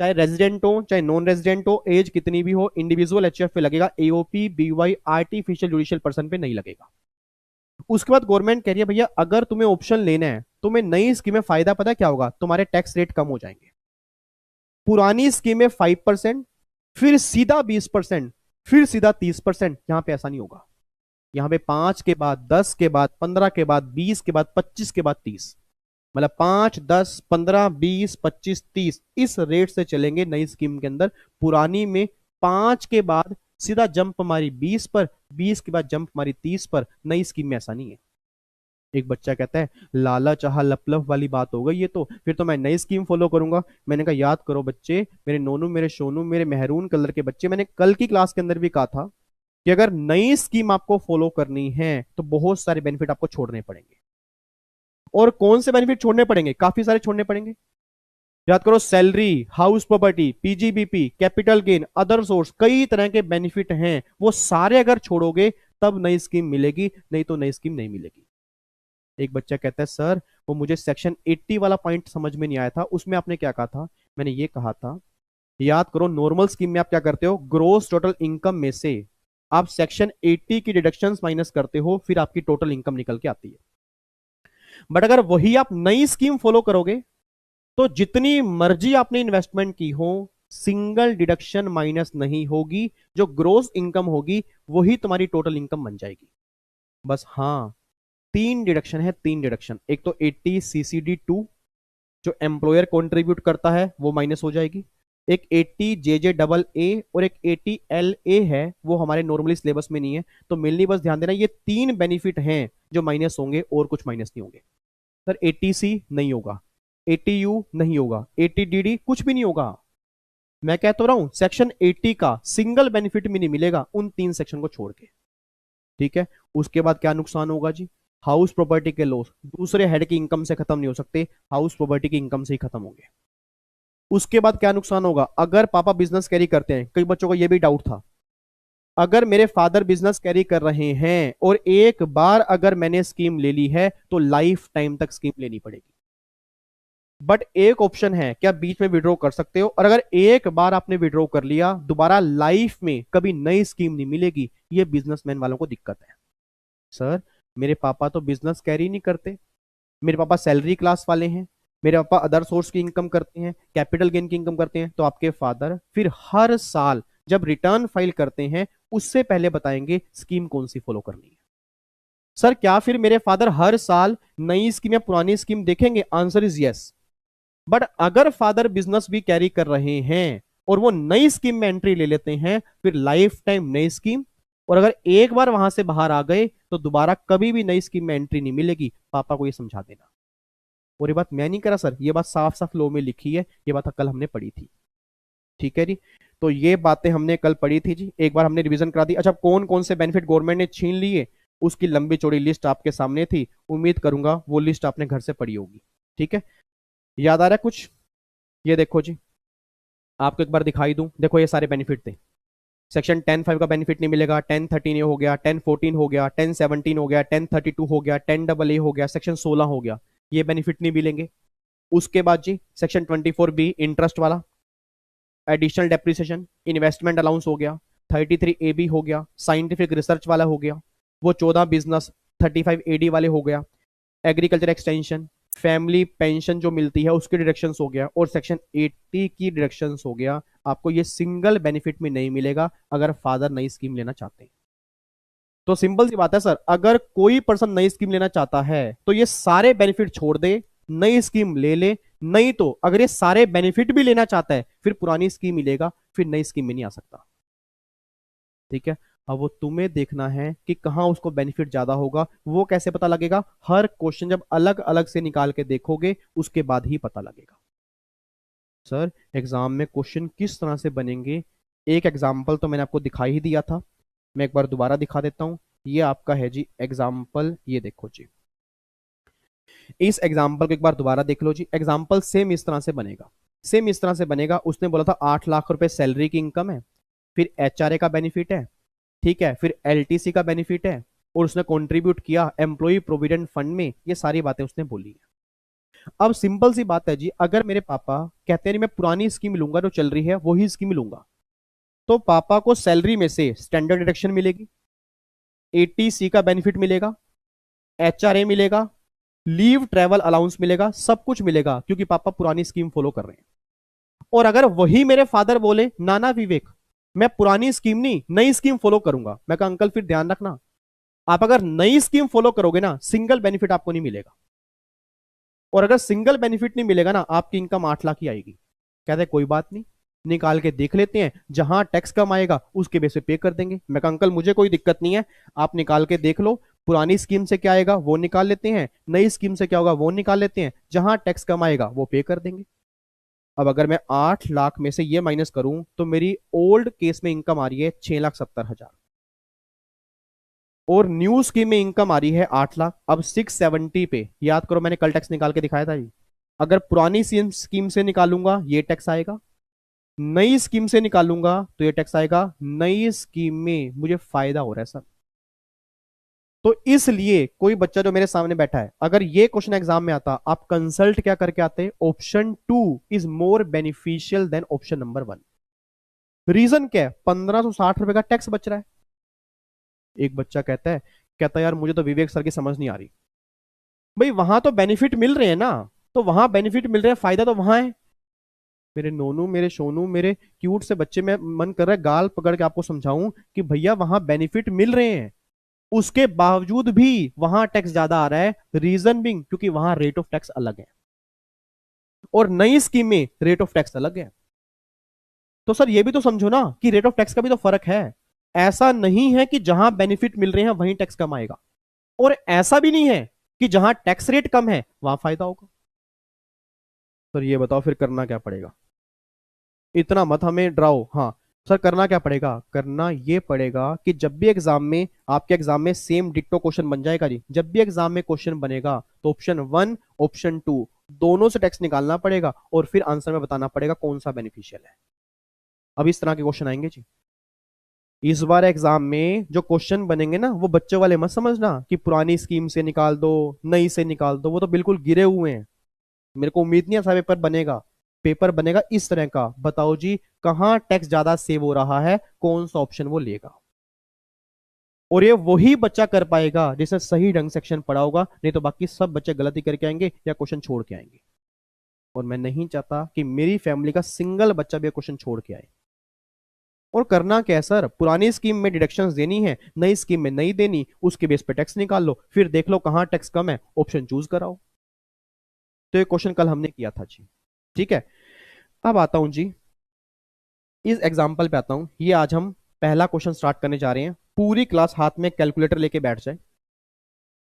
चाहे रेजिडेंट हो चाहे नॉन रेजिडेंट हो, एज कितनी भी हो, इंडिविजुअल एचयूएफ पे लगेगा, AOP BY artificial judicial person पे नहीं लगेगा। उसके बाद गवर्नमेंट कह रही है भैया अगर तुम्हें ऑप्शन लेना है, तुम्हें नई स्कीम में फायदा पता है क्या होगा, तुम्हारे टैक्स रेट कम हो जाएंगे। पुरानी स्कीम में 5%, फिर सीधा 20%, फिर सीधा 30%, यहां पे ऐसा नहीं होगा। यहाँ पे 5 के बाद 10 के बाद 15 के बाद 20 के बाद 25 के बाद 30, मतलब 5 10 15 20 25 30 इस रेट से चलेंगे नई स्कीम के अंदर। पुरानी में 5 के बाद सीधा जंप हमारी 20 पर, 20 के बाद जंप हमारी 30 पर। नई स्कीम में ऐसा नहीं है। एक बच्चा कहता है लाला चाहा लपलफ वाली बात हो गई ये, तो फिर तो मैं नई स्कीम फॉलो करूंगा। मैंने कहा याद करो बच्चे, मेरे नोनू, मेरे सोनू, मेरे मेहरून कलर के बच्चे, मैंने कल की क्लास के अंदर भी कहा था कि अगर नई स्कीम आपको फॉलो करनी है तो बहुत सारे बेनिफिट आपको छोड़ने पड़ेंगे। और कौन से बेनिफिट छोड़ने पड़ेंगे? काफी सारे छोड़ने पड़ेंगे। याद करो, salary, house property, PGBP, capital gain, other source, कई तरह के बेनिफिट हैं, वो सारे अगर छोड़ोगे तब नई स्कीम मिलेगी, नहीं तो नई स्कीम नहीं मिलेगी। एक बच्चा कहता है सर वो मुझे सेक्शन 80 वाला पॉइंट समझ में नहीं आया था, उसमें आपने क्या कहा था? मैंने ये कहा था, याद करो नॉर्मल स्कीम में आप क्या करते हो, ग्रोस टोटल इनकम में से आप सेक्शन 80 की डिडक्शंस माइनस करते हो, फिर आपकी टोटल इनकम निकल के आती है। बट अगर वही आप नई स्कीम फॉलो करोगे तो जितनी मर्जी आपने इन्वेस्टमेंट की हो, सिंगल डिडक्शन माइनस नहीं होगी, जो ग्रोस इनकम होगी वही तुम्हारी टोटल इनकम बन जाएगी। बस हाँ, तीन डिडक्शन है, तीन डिडक्शन। एक तो 80 CCD2 जो एम्प्लॉयर कंट्रीब्यूट करता है वो माइनस हो जाएगी, एक 80 JJAA और एक 80 LA है, वो हमारे नॉर्मली सिलेबस में नहीं है, तो मेनली बस ध्यान देना ये तीन बेनिफिट हैं जो माइनस होंगे और कुछ माइनस नहीं होंगे। सर 80C नहीं होगा, 80U नहीं होगा, 80DD कुछ भी नहीं होगा। मैं कह तो रहा हूं सेक्शन 80 का सिंगल बेनिफिट भी नहीं मिलेगा उन तीन सेक्शन को छोड़ के। ठीक है, उसके बाद क्या नुकसान होगा जी? हाउस प्रॉपर्टी के लॉस दूसरे हेड की इनकम से खत्म नहीं हो सकते, हाउस प्रॉपर्टी की इनकम से ही खत्म होंगे। उसके बाद क्या नुकसान होगा? अगर पापा बिजनेस कैरी करते हैं, कई बच्चों को यह भी डाउट था, अगर मेरे फादर बिजनेस कैरी कर रहे हैं और एक बार अगर मैंने स्कीम ले ली है तो लाइफ टाइम तक स्कीम लेनी पड़ेगी। बट एक ऑप्शन है कि आप बीच में विड्रॉ कर सकते हो, और अगर एक बार आपने विड्रॉ कर लिया दोबारा लाइफ में कभी नई स्कीम नहीं मिलेगी। ये बिजनेसमैन वालों को दिक्कत है। सर मेरे पापा तो बिजनेस कैरी नहीं करते, मेरे पापा सैलरी क्लास वाले हैं, मेरे पापा अदर सोर्स की इनकम करते हैं, कैपिटल गेन की इनकम करते हैं, तो आपके फादर फिर हर साल जब रिटर्न फाइल करते हैं उससे पहले बताएंगे स्कीम कौन सी फॉलो करनी है। सर क्या फिर मेरे फादर हर साल नई स्कीम या पुरानी स्कीम देखेंगे? Answer is yes. बट अगर फादर बिजनेस भी कैरी कर रहे हैं और वो नई स्कीम में एंट्री ले लेते हैं, फिर लाइफ टाइम नई स्कीम, और अगर एक बार वहां से बाहर आ गए तो दोबारा कभी भी नई स्कीम में एंट्री नहीं मिलेगी। पापा को ये समझा देना। और ये बात मैं नहीं करा सर, ये बात साफ साफ लॉ में लिखी है, ये बात कल हमने पढ़ी थी। ठीक है जी, तो ये बातें हमने कल पढ़ी थी जी, एक बार हमने रिवीजन करा दी। अच्छा, कौन कौन से बेनिफिट गवर्नमेंट ने छीन लिए उसकी लंबी चौड़ी लिस्ट आपके सामने थी, उम्मीद करूंगा वो लिस्ट आपने घर से पढ़ी होगी। ठीक है, याद आ रहा है कुछ? ये देखो जी, आपको एक बार दिखाई दूं, देखो ये सारे बेनिफिट थे। सेक्शन 10(5) का बेनिफिट नहीं मिलेगा, 10(13) हो गया, 10(14) हो गया, 10(17) हो गया, 10(32) हो गया, 10AA हो गया, सेक्शन 16 हो गया, ये बेनिफिट नहीं मिलेंगे। उसके बाद जी सेक्शन 24B इंटरेस्ट वाला, एडिशनल डेप्रिसिएशन, इन्वेस्टमेंट अलाउंस हो गया, 33AB हो गया, साइंटिफिक रिसर्च वाला हो गया, वो 14 बिजनेस, 35AD वाले हो गया, एग्रीकल्चर एक्सटेंशन, फैमिली पेंशन जो मिलती है उसकी डिडक्शंस हो गया, और सेक्शन 80 की डिडक्शंस हो गया। आपको ये सिंगल बेनिफिट में नहीं मिलेगा अगर फादर नई स्कीम लेना चाहते हैं। तो सिंपल सी बात है सर, अगर कोई पर्सन नई स्कीम लेना चाहता है तो ये सारे बेनिफिट छोड़ दे, नई स्कीम ले ले। नहीं तो अगर ये सारे बेनिफिट भी लेना चाहता है फिर पुरानी स्कीम मिलेगा, फिर नई स्कीम में नहीं आ सकता। ठीक है, अब वो तुम्हें देखना है कि कहां उसको बेनिफिट ज्यादा होगा। वो कैसे पता लगेगा? हर क्वेश्चन जब अलग अलग से निकाल के देखोगे उसके बाद ही पता लगेगा। सर एग्जाम में क्वेश्चन किस तरह से बनेंगे, एक एग्जाम्पल तो मैंने आपको दिखाई ही दिया था, मैं एक बार दोबारा दिखा देता हूं। ये आपका है जी एग्जाम्पल, ये देखो जी, इस एग्जाम्पल को एक बार दोबारा देख लो जी। एग्जाम्पल सेम इस तरह से बनेगा, सेम इस तरह से बनेगा। उसने बोला था 8 लाख रुपए सैलरी की इनकम है, फिर HRA का बेनिफिट है, ठीक है, फिर LTC का बेनिफिट है, और उसने कंट्रीब्यूट किया एम्प्लॉय प्रोविडेंट फंड में। ये सारी बातें उसने बोली है। अब सिंपल सी बात है जी, अगर मेरे पापा कहते हैं नहीं मैं पुरानी स्कीम लूंगा जो चल रही है वही स्कीम लूंगा, तो पापा को सैलरी में से स्टैंडर्ड डिडक्शन मिलेगी, 80C का बेनिफिट मिलेगा, HRA मिलेगा, लीव ट्रेवल अलाउंस मिलेगा, सब कुछ मिलेगा क्योंकि पापा पुरानी स्कीम फॉलो कर रहे हैं। और अगर वही मेरे फादर बोले नाना विवेक मैं पुरानी स्कीम नहीं नई स्कीम फॉलो करूंगा, मैं कहा अंकल फिर ध्यान रखना, आप अगर नई स्कीम फॉलो करोगे ना, सिंगल बेनिफिट आपको नहीं मिलेगा। और अगर सिंगल बेनिफिट नहीं मिलेगा ना, आपकी इनकम 8 लाख ही आएगी। कहते कोई बात नहीं, निकाल के देख लेते हैं, जहां टैक्स कम आएगा उसके बेस पे पे कर देंगे। मैं कहा अंकल मुझे कोई दिक्कत नहीं है, आप निकाल के देख लो, पुरानी स्कीम से क्या आएगा वो निकाल लेते हैं, नई स्कीम से क्या होगा वो निकाल लेते हैं, जहां टैक्स कम आएगा वो पे कर देंगे। अब अगर मैं 8 लाख में से ये माइनस करूं तो मेरी ओल्ड केस में इनकम आ रही है 6,70,000, और न्यू स्कीम में इनकम आ रही है 8 लाख। अब 670 पे याद करो, मैंने कल टैक्स निकाल के दिखाया था जी। अगर पुरानी स्कीम से निकालूंगा ये टैक्स आएगा, नई स्कीम से निकालूंगा तो ये टैक्स आएगा। नई स्कीम में मुझे फायदा हो रहा है सर। तो इसलिए कोई बच्चा जो मेरे सामने बैठा है, अगर ये क्वेश्चन एग्जाम में आता, आप कंसल्ट क्या करके आते, option 2 is more beneficial than option number 1। Reason क्या है? 1,560 रुपए का टैक्स बच रहा है। एक बच्चा कहता है यार मुझे तो विवेक सर की समझ नहीं आ रही। भाई वहां तो बेनिफिट मिल रहे हैं ना, तो वहां बेनिफिट मिल रहे हैं, फायदा तो वहां है। मेरे नोनू, मेरे सोनू, मेरे क्यूट से बच्चे, में मन कर रहा है गाल पकड़ के आपको समझाऊं कि भैया वहां बेनिफिट मिल रहे हैं, उसके बावजूद भी वहां टैक्स ज्यादा आ रहा है। रीजन बिंग क्योंकि वहां रेट ऑफ टैक्स अलग है और नई स्कीम में रेट ऑफ टैक्स अलग है। तो सर ये भी तो समझो ना कि रेट ऑफ टैक्स का भी तो फर्क है। ऐसा नहीं है कि जहां बेनिफिट मिल रहे हैं वहीं टैक्स कम आएगा, और ऐसा भी नहीं है कि जहां टैक्स रेट कम है वहां फायदा होगा। सर ये बताओ फिर करना क्या पड़ेगा? इतना मत हमें डराओ। हाँ सर, करना क्या पड़ेगा? करना ये पड़ेगा कि जब भी एग्जाम में, आपके एग्जाम में सेम डिट्टो क्वेश्चन बन जाएगा जी, जब भी एग्जाम में क्वेश्चन बनेगा तो ऑप्शन 1 ऑप्शन 2 दोनों से टैक्स निकालना पड़ेगा, और फिर आंसर में बताना पड़ेगा कौन सा बेनिफिशियल है। अब इस तरह के क्वेश्चन आएंगे जी। इस बार एग्जाम में जो क्वेश्चन बनेंगे ना, वो बच्चों वाले मत समझना कि पुरानी स्कीम से निकाल दो, नई से निकाल दो, वो तो बिल्कुल गिरे हुए हैं। मेरे को उम्मीद नहीं है ऐसा पेपर बनेगा। पेपर बनेगा इस तरह का, बताओ जी कहां टैक्स ज्यादा सेव हो रहा है, कौन सा ऑप्शन वो लेगा। और ये वही बच्चा कर पाएगा जिसने सही ढंग से सेक्शन पढ़ा होगा, नहीं तो बाकी सब बच्चे गलती करके आएंगे या क्वेश्चन छोड़ के आएंगे। और मैं नहीं चाहता कि मेरी फैमिली का सिंगल बच्चा भी क्वेश्चन छोड़ के आए। और करना क्या है सर, पुरानी स्कीम में डिडक्शंस देनी है, नई स्कीम में नहीं देनी, उसके बेस पे टैक्स निकाल लो, फिर देख लो कहां टैक्स कम है, ऑप्शन चूज कराओ। तो ये क्वेश्चन कल हमने किया था जी। ठीक है, अब आता हूं जी, इस एग्जाम्पल पे आता हूं। ये आज हम पहला क्वेश्चन स्टार्ट करने जा रहे हैं। पूरी क्लास हाथ में कैलकुलेटर लेके बैठ जाए,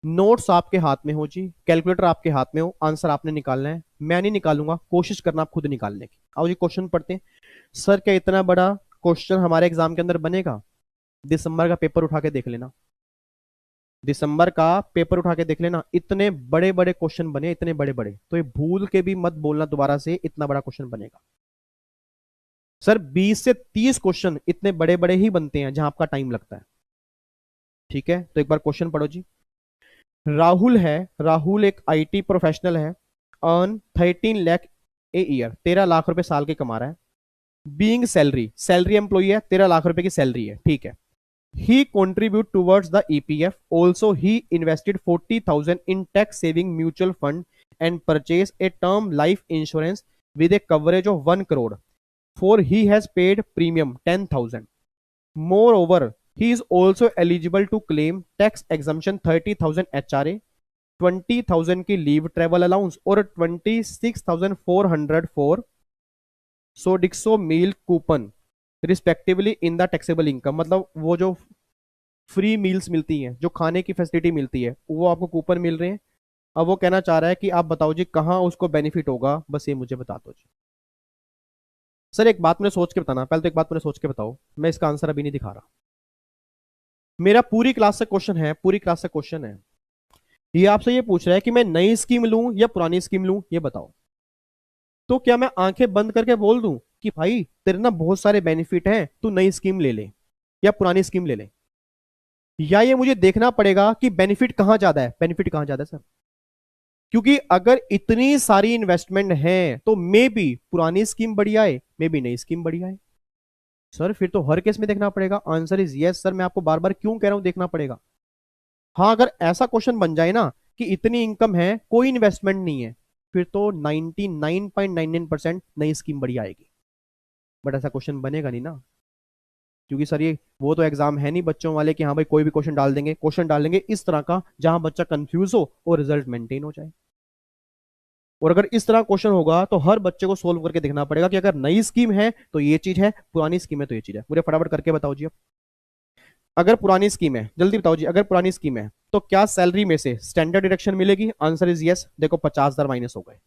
नोट्स आपके हाथ में हो जी, कैलकुलेटर आपके हाथ में हो, आंसर आपने निकालना है, मैं नहीं निकालूंगा, कोशिश करना आप खुद निकालने की। आओ जी क्वेश्चन पढ़ते हैं। सर क्या इतना बड़ा क्वेश्चन हमारे एग्जाम के अंदर बनेगा? दिसंबर का पेपर उठा के देख लेना, दिसंबर का पेपर उठा के देख लेना, इतने बड़े बड़े क्वेश्चन बने, इतने बड़े बड़े, तो ये भूल के भी मत बोलना दोबारा से इतना बड़ा क्वेश्चन बनेगा। सर 20 से 30 क्वेश्चन इतने बड़े बड़े ही बनते हैं जहां आपका टाइम लगता है। ठीक है, तो एक बार क्वेश्चन पढ़ो जी। राहुल है, राहुल एक आईटी प्रोफेशनल है, earn 13 lakh a year, 13 lakh रुपए साल के कमा रहा है। बीइंग सैलरी, सैलरी एम्प्लॉई है, 13 लाख रुपए की सैलरी है, ठीक है। ही contribute towards the EPF. Also, he invested 40,000 in tax saving mutual fund and purchased a term life insurance with a coverage of 1 crore. For he has paid premium 10,000. Moreover, he is also eligible to claim tax exemption 30,000 HRA, 20,000 की लीव ट्रेवल अलाउंस और 26,400 for Sodexo meal coupon respectively in the taxable income. मतलब वो जो फ्री मील्स मिलती हैं, जो खाने की फैसिलिटी मिलती है, वो आपको कूपन मिल रहे हैं। अब वो कहना चाह रहा है कि आप बताओ जी कहाँ उसको बेनिफिट होगा, बस ये मुझे बता दो जी। सर एक बात मुझे सोच के बताना, पहले तो एक बात मुझे सोच के बताओ, मैं इसका आंसर अभी नहीं दिखा रहा। मेरा पूरी क्लास से क्वेश्चन है, पूरी क्लास से क्वेश्चन है, ये आपसे ये पूछ रहा है कि मैं नई स्कीम लूं या पुरानी स्कीम लूं, ये बताओ। तो क्या मैं आंखें बंद करके बोल दूं कि भाई तेरे ना बहुत सारे बेनिफिट हैं, तू नई स्कीम ले ले या पुरानी स्कीम ले ले? या ये मुझे देखना पड़ेगा कि बेनिफिट कहां ज्यादा है, बेनिफिट कहां ज्यादा है सर? क्योंकि अगर इतनी सारी इन्वेस्टमेंट है तो मे बी पुरानी स्कीम बढ़िया है, मे बी नई स्कीम बढ़िया है। सर फिर तो हर केस में देखना पड़ेगा। Answer is yes sir. मैं आपको बार बार क्यों कह रहा हूं देखना पड़ेगा? हाँ अगर ऐसा क्वेश्चन बन जाए ना कि इतनी इनकम है कोई इन्वेस्टमेंट नहीं है, फिर तो 99.99% नई स्कीम बढ़िया आएगी। बट ऐसा क्वेश्चन बनेगा नहीं ना। क्योंकि सर ये वो तो एग्जाम है नहीं बच्चों वाले कि हाँ भाई कोई भी क्वेश्चन डाल देंगे, क्वेश्चन डालेंगे इस तरह का जहां बच्चा कंफ्यूज हो और रिजल्ट मेंटेन हो जाए। और अगर इस तरह क्वेश्चन होगा तो हर बच्चे को सोल्व करके देखना पड़ेगा कि अगर नई स्कीम है तो ये चीज है, पुरानी स्कीम है तो ये चीज है। मुझे फटाफट करके बताओ जी अब। अगर पुरानी स्कीम है, जल्दी बताओ जी, अगर पुरानी स्कीम है तो क्या सैलरी में से स्टैंडर्ड डिडक्शन मिलेगी? Answer is yes. देखो 50,000 माइनस हो गए।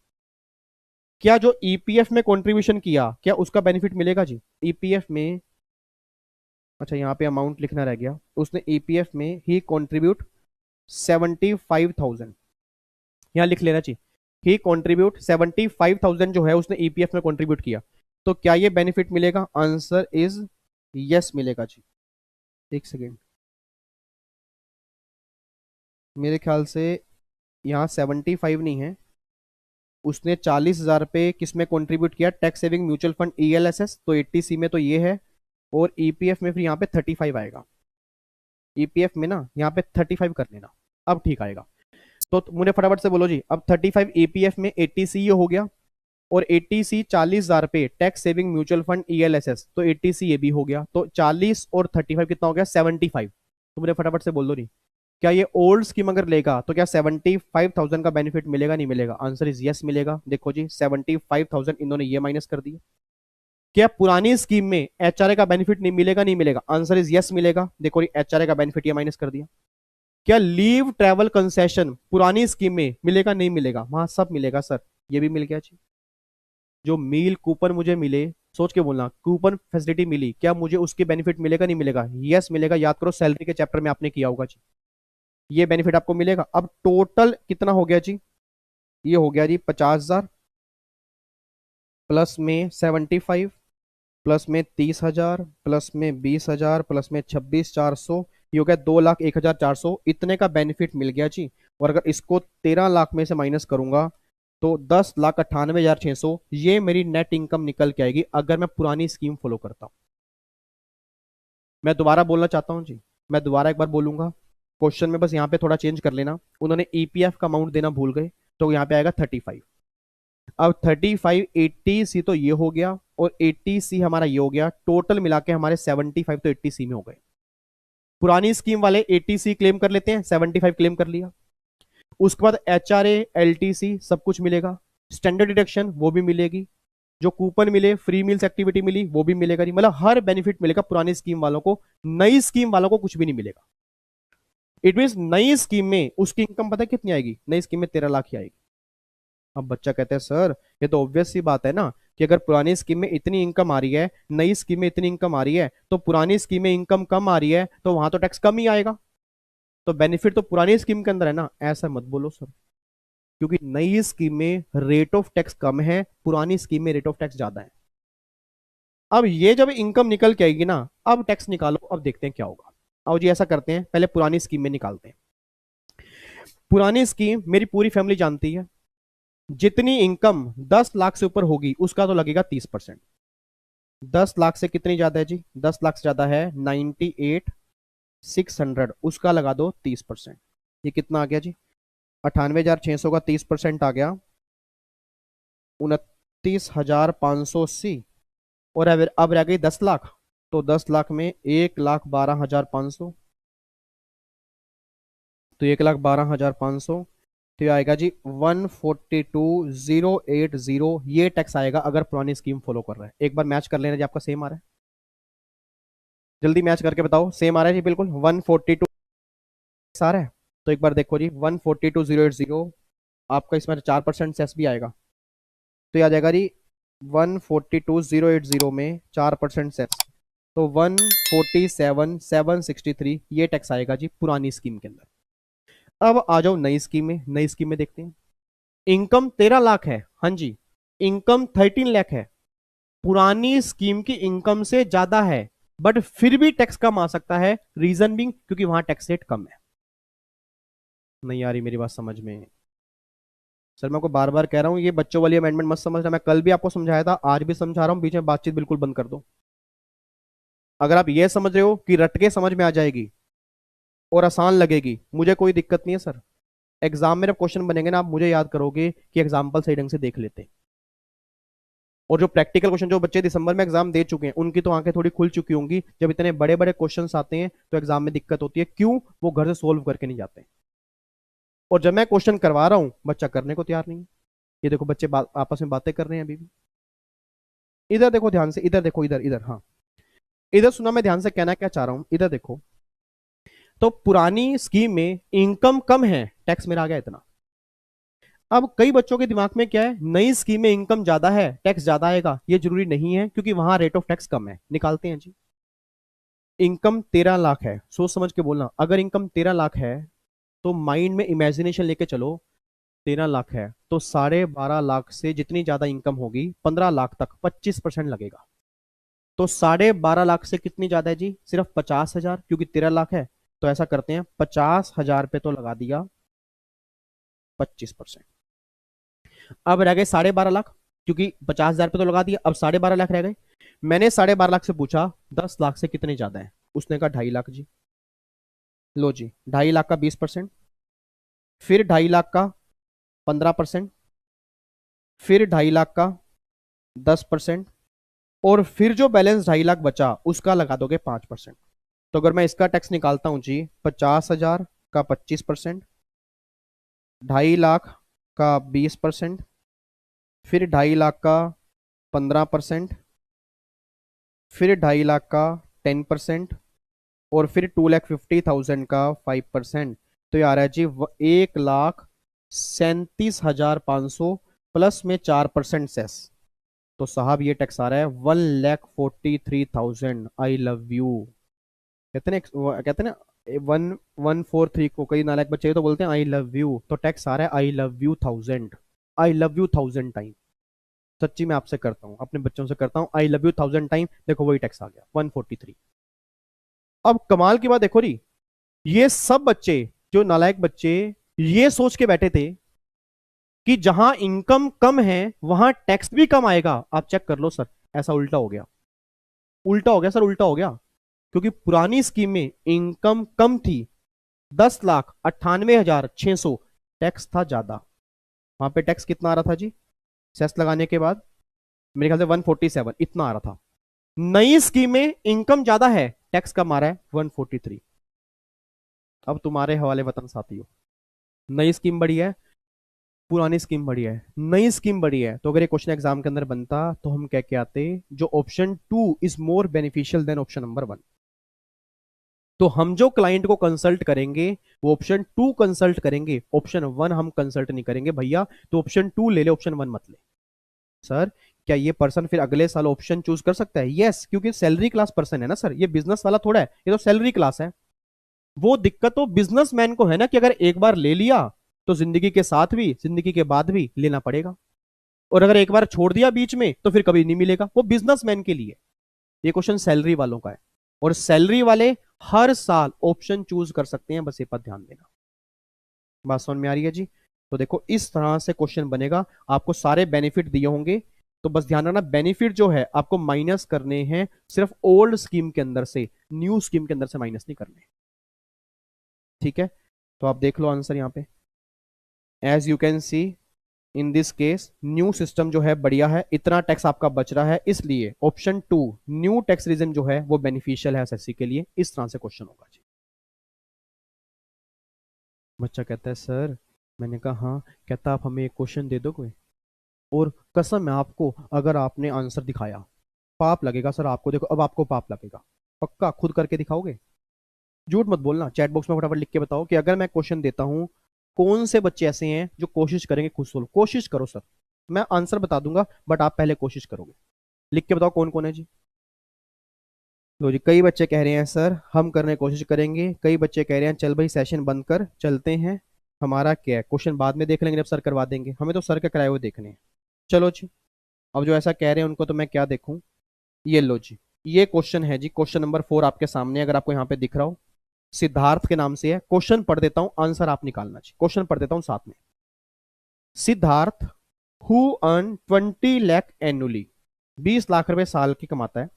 क्या जो ईपीएफ में कंट्रीब्यूशन किया क्या उसका बेनिफिट मिलेगा जी? ईपीएफ में, अच्छा यहाँ पे अमाउंट लिखना रह गया, उसने ईपीएफ में ही कंट्रीब्यूट 75,000, यहाँ लिख लेना चाहिए। ही कंट्रीब्यूट 75,000 जो है उसने ईपीएफ में कंट्रीब्यूट किया, तो क्या ये बेनिफिट मिलेगा? आंसर इज यस मिलेगा जी। एक सेकेंड, मेरे ख्याल से यहाँ 75 नहीं है, उसने 40,000 पे किसमें कंट्रीब्यूट किया? Tax saving mutual fund ELSS, तो 80 सी में तो ये है, और ईपीएफ में फिर यहाँ पे 35 आएगा। ईपीएफ में ना यहाँ पे 35 कर लेना, अब ठीक आएगा। तो मुझे फटाफट से बोलो जी, अब 35 ईपीएफ में 80 सी ये हो गया, और 80 सी 40,000 पे tax saving mutual fund ELSS, तो 80 सी ये भी हो गया, तो 40 और 35 कितना हो गया? 75। तो मुझे फटाफट से बोल दो नहीं, क्या ये ओल्ड स्कीम अगर लेगा तो क्या 75,000 का बेनिफिट मिलेगा नहीं मिलेगा? आंसर इज यस मिलेगा। देखो जी 75,000 इन्होंने ये माइनस कर दिया। क्या पुरानी स्कीम में एचआरए का बेनिफिट नहीं मिलेगा नहीं मिलेगा? आंसर इज यस मिलेगा। देखो एचआरए का बेनिफिट ये माइनस कर दिया। क्या लीव ट्रैवल कंसेशन पुरानी स्कीम में मिलेगा नहीं मिलेगा? वहां सब मिलेगा सर, ये भी मिल गया जी। जो मील कूपन मुझे मिले, सोच के बोलना, कूपन फैसिलिटी मिली, क्या मुझे उसके बेनिफिट मिलेगा नहीं मिलेगा? यस मिलेगा। याद करो सैलरी के चैप्टर में आपने किया होगा जी, ये बेनिफिट आपको मिलेगा। अब टोटल कितना हो गया जी? ये हो गया जी 50,000 प्लस में 75 प्लस में 30,000 प्लस में 20,000 प्लस में 26,400, ये हो गया 2,01,400। इतने का बेनिफिट मिल गया जी। और अगर इसको 13 लाख में से माइनस करूंगा तो 10,98,600 ये मेरी नेट इनकम निकल के आएगी अगर मैं पुरानी स्कीम फॉलो करता हूं। मैं दोबारा बोलना चाहता हूं जी, मैं दोबारा एक बार बोलूंगा, क्वेश्चन में बस यहाँ पे थोड़ा चेंज कर लेना। उन्होंने ईपीएफ का अमाउंट देना भूल गए, तो यहाँ पे आएगा 35। अब 35 80 सी तो ये हो गया, और 80 सी हमारा ये हो गया, टोटल मिला के हमारे 75 तो 80 सी में हो गए। पुरानी स्कीम वाले 80 सी क्लेम कर लेते हैं, 75 क्लेम कर लिया। उसके बाद एचआरए एलटीसी सब कुछ मिलेगा, स्टैंडर्ड डिडक्शन वो भी मिलेगी, जो कूपन मिले, फ्री मील्स एक्टिविटी मिली वो भी मिलेगा नहीं, मतलब हर बेनिफिट मिलेगा पुरानी स्कीम वालों को। नई स्कीम वालों को कुछ भी नहीं मिलेगा। इट मीन नई स्कीम में उसकी इनकम पता है कितनी आएगी? नई स्कीम में 13 लाख ही आएगी। अब बच्चा कहता है सर ये तो ऑब्वियस सी बात है ना, कि अगर पुरानी स्कीम में इतनी इनकम आ रही है, नई स्कीम में इतनी इनकम आ रही है, तो पुरानी स्कीम में इनकम कम आ रही है तो वहां तो टैक्स कम ही आएगा, तो बेनिफिट तो पुरानी स्कीम के अंदर है ना। ऐसा मत बोलो सर, क्योंकि नई स्कीम में रेट ऑफ टैक्स कम है, पुरानी स्कीम में रेट ऑफ टैक्स ज्यादा है। अब ये जब इनकम निकल के आएगी ना, अब टैक्स निकालो, अब देखते हैं क्या होगा। आओ जी ऐसा करते हैं, पहले पुरानी स्कीम में निकालते हैं। पुरानी स्कीम मेरी पूरी फैमिली जानती है, जितनी इनकम 10 लाख से ऊपर होगी उसका तो लगेगा 30%। 10 लाख से कितनी ज्यादा है जी? 10 लाख से ज्यादा है 98,600, उसका लगा दो 30%। ये कितना आ गया जी? 98,600 का 30% आ गया 29,580। और अब रह गई 10 लाख, तो 10 लाख में 1,12,500, तो 1,12,500, तो ये आएगा जी 142,080। ये टैक्स आएगा अगर पुरानी स्कीम फॉलो कर रहा है। एक बार मैच कर लेना जी, आपका सेम आ रहा है? जल्दी मैच करके बताओ, सेम आ रहा है जी? बिल्कुल 142 आ रहा है। तो एक बार देखो जी 142,080, आपका इसमें 4% सेस भी आएगा, तो याद आएगा जी 142,080 में 4% सेस, तो 147,763 ये टैक्स आएगा जी पुरानी स्कीम के अंदर। अब आ जाओ नई स्कीम में। नई स्कीम में देखते हैं, इनकम 13 लाख है, हाँ जी, इनकम 13 लाख है, पुरानी स्कीम की इनकम से ज्यादा है, बट फिर भी टैक्स कम आ सकता है। रीजन भी क्योंकि वहां टैक्स रेट कम है। नहीं आ रही मेरी बात समझ में? सर मैं आपको बार बार कह रहा हूं ये बच्चों वाली अमेंडमेंट मत समझना, मैं कल भी आपको समझाया था, आज भी समझा रहा हूं, बीच में बातचीत बिल्कुल बंद कर दो। अगर आप ये समझ रहे हो कि रट के समझ में आ जाएगी और आसान लगेगी, मुझे कोई दिक्कत नहीं है सर। एग्जाम में जब क्वेश्चन बनेंगे ना, आप मुझे याद करोगे कि एग्जाम्पल सही ढंग से देख लेते। और जो प्रैक्टिकल क्वेश्चन जो बच्चे दिसंबर में एग्जाम दे चुके हैं उनकी तो आंखें थोड़ी खुल चुकी होंगी। जब इतने बड़े बड़े क्वेश्चंस आते हैं तो एग्जाम में दिक्कत होती है, क्यों? वो घर से सोल्व करके नहीं जाते। और जब मैं क्वेश्चन करवा रहा हूं बच्चा करने को तैयार नहीं है। ये देखो बच्चे आपस में बातें कर रहे हैं अभी भी। इधर देखो ध्यान से, इधर देखो, इधर इधर, हाँ इधर सुना मैं ध्यान से, कहना क्या चाह रहा हूं, इधर देखो। तो पुरानी स्कीम में इनकम कम है, टैक्स मेरा आ गया इतना। अब कई बच्चों के दिमाग में क्या है, नई स्कीम में इनकम ज्यादा है टैक्स ज्यादा आएगा। ये जरूरी नहीं है, क्योंकि वहां रेट ऑफ टैक्स कम है। निकालते हैं जी। इनकम 13 लाख है, सोच समझ के बोलना। अगर इनकम 13 लाख है तो माइंड में इमेजिनेशन लेके चलो। 13 लाख है तो 12.5 लाख से जितनी ज्यादा इनकम होगी 15 लाख तक 25% लगेगा। तो 12.5 लाख से कितनी ज्यादा है जी? सिर्फ 50,000, क्योंकि 13 लाख है। तो ऐसा करते हैं 50,000 पे तो लगा दिया 25%। अब रह गए 12.5 लाख, क्योंकि 50,000 पे तो लगा दिया, अब 12.5 लाख रह गए। मैंने 12.5 लाख से पूछा 10 लाख से कितने ज्यादा है, उसने कहा 2.5 लाख जी। लो जी, 2.5 लाख का 20%, फिर 2.5 लाख का 15%, फिर 2.5 लाख का 10%, और फिर जो बैलेंस 2.5 लाख बचा उसका लगा दोगे 5%। तो अगर मैं इसका टैक्स निकालता हूं जी, 50,000 का 25%, 2.5 लाख का 20%, फिर 2.5 लाख का 15%, फिर 2.5 लाख का 10%, और फिर 2,50,000 का 5%। तो ये आ रहा है जी 1,37,500 प्लस में 4% सेस। तो साहब ये टैक्स आ रहा है 1,43,000। I love you. कहते हैं ना 1,143 को कई नालायक बच्चे तो बोलते हैं आई लव यू। तो टैक्स आ रहा है I love you 1,000। I love you 1,000 time. सच्ची मैं आपसे करता हूँ, अपने बच्चों से करता हूँ, आई लव यू 1,000 टाइम। देखो वही टैक्स आ गया 143। अब कमाल की बात देखो री, ये सब बच्चे जो नालायक बच्चे ये सोच के बैठे थे कि जहां इनकम कम है वहां टैक्स भी कम आएगा। आप चेक कर लो सर, ऐसा उल्टा हो गया। उल्टा हो गया सर, उल्टा हो गया। क्योंकि पुरानी स्कीम में इनकम कम थी, 10,98,600, टैक्स था ज्यादा। वहां पे टैक्स कितना आ रहा था जी सेस लगाने के बाद? मेरे ख्याल से 147 इतना आ रहा था। नई स्कीम में इनकम ज्यादा है, टैक्स कम आ रहा है 143। अब तुम्हारे हवाले वतन साथियों, नई स्कीम बढ़िया है, पुरानी स्कीम बढ़िया है? नई स्कीम बढ़िया है। तो अगर ये क्वेश्चन एग्जाम के अंदर बनता तो हम कह के आते जो option 2 is more beneficial than option number 1। तो हम जो क्लाइंट को कंसल्ट करेंगे वो ऑप्शन 2 कंसल्ट करेंगे, ऑप्शन 1 हम कंसल्ट नहीं करेंगे भैया। तो ऑप्शन 2 ले ले, ऑप्शन 1 मत ले। सर क्या ये पर्सन फिर अगले साल ऑप्शन चूज कर सकता है? यस, क्योंकि सैलरी क्लास पर्सन है ना सर, ये बिजनेस वाला थोड़ा है, ये तो सैलरी क्लास है। वो दिक्कत तो बिजनेसमैन को है ना कि अगर एक बार ले लिया तो जिंदगी के साथ भी जिंदगी के बाद भी लेना पड़ेगा, और अगर एक बार छोड़ दिया बीच में तो फिर कभी नहीं मिलेगा। वो बिजनेसमैन के लिए। ये क्वेश्चन सैलरी वालों का है, और सैलरी वाले हर साल ऑप्शन चूज कर सकते हैं, बस ये पर ध्यान देना। बात समझ में आ रही है जी? तो देखो इस तरह से क्वेश्चन बनेगा, आपको सारे बेनिफिट दिए होंगे। तो बस ध्यान रखना, बेनिफिट जो है आपको माइनस करने हैं सिर्फ ओल्ड स्कीम के अंदर से, न्यू स्कीम के अंदर से माइनस नहीं करने। ठीक है, तो आप देख लो आंसर यहाँ पे। As you can see in this case new system जो है बढ़िया है, इतना टैक्स आपका बच रहा है, इसलिए ऑप्शन 2 न्यू टैक्स रीजन जो है वो बेनिफिशियल है एसएससी के लिए। इस तरह से क्वेश्चन होगा जी। बच्चा कहता है सर, मैंने कहा हाँ। कहता आप हमें एक क्वेश्चन दे दो कोई, और कसम है आपको अगर आपने आंसर दिखाया पाप लगेगा सर आपको। देखो अब आपको पाप लगेगा, पक्का खुद करके दिखाओगे? झूठ मत बोलना, चैट बॉक्स में फटाफट लिख के बताओ कि अगर मैं क्वेश्चन देता हूं कौन से बच्चे ऐसे हैं जो कोशिश करेंगे खुद सोल्व। कोशिश करो सर, मैं आंसर बता दूंगा बट आप पहले कोशिश करोगे। लिख के बताओ कौन कौन है जी। लो जी, कई बच्चे कह रहे हैं सर हम करने की कोशिश करेंगे, कई बच्चे कह रहे हैं चल भाई सेशन बंद कर चलते हैं, हमारा क्या है क्वेश्चन बाद में देख लेंगे जब सर करवा देंगे, हमें तो सर के कराए हुए देखने हैं। चलो जी, अब जो ऐसा कह रहे हैं उनको तो मैं क्या देखूं। ये लो जी, ये क्वेश्चन है जी, क्वेश्चन नंबर 4 आपके सामने, अगर आपको यहाँ पे दिख रहा हो, सिद्धार्थ के नाम से है। क्वेश्चन पढ़ देता हूं, आंसर आप निकालना चाहिए। क्वेश्चन पढ़ देता हूं साथ में। Siddharth who earn 20 lakh annually, 20 lakh रुपए साल की कमाता है।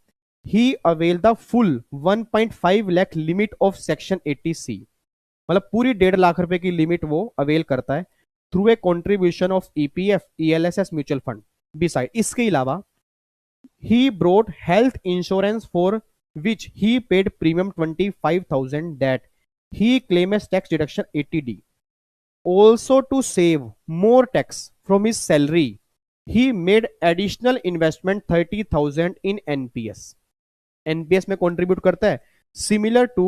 He avail the full 1.5 lakh limit of section 80C, मतलब पूरी 1.5 लाख रुपए की लिमिट वो अवेल करता है through a contribution of EPF ELSS mutual fund beside. इसके अलावा he brought health insurance for which he paid premium 25,000 that he claimed as tax deduction 80D. Also to save more tax from his salary, he made additional investment 30,000 in NPS. NPS में कंट्रीब्यूट करता है सिमिलर टू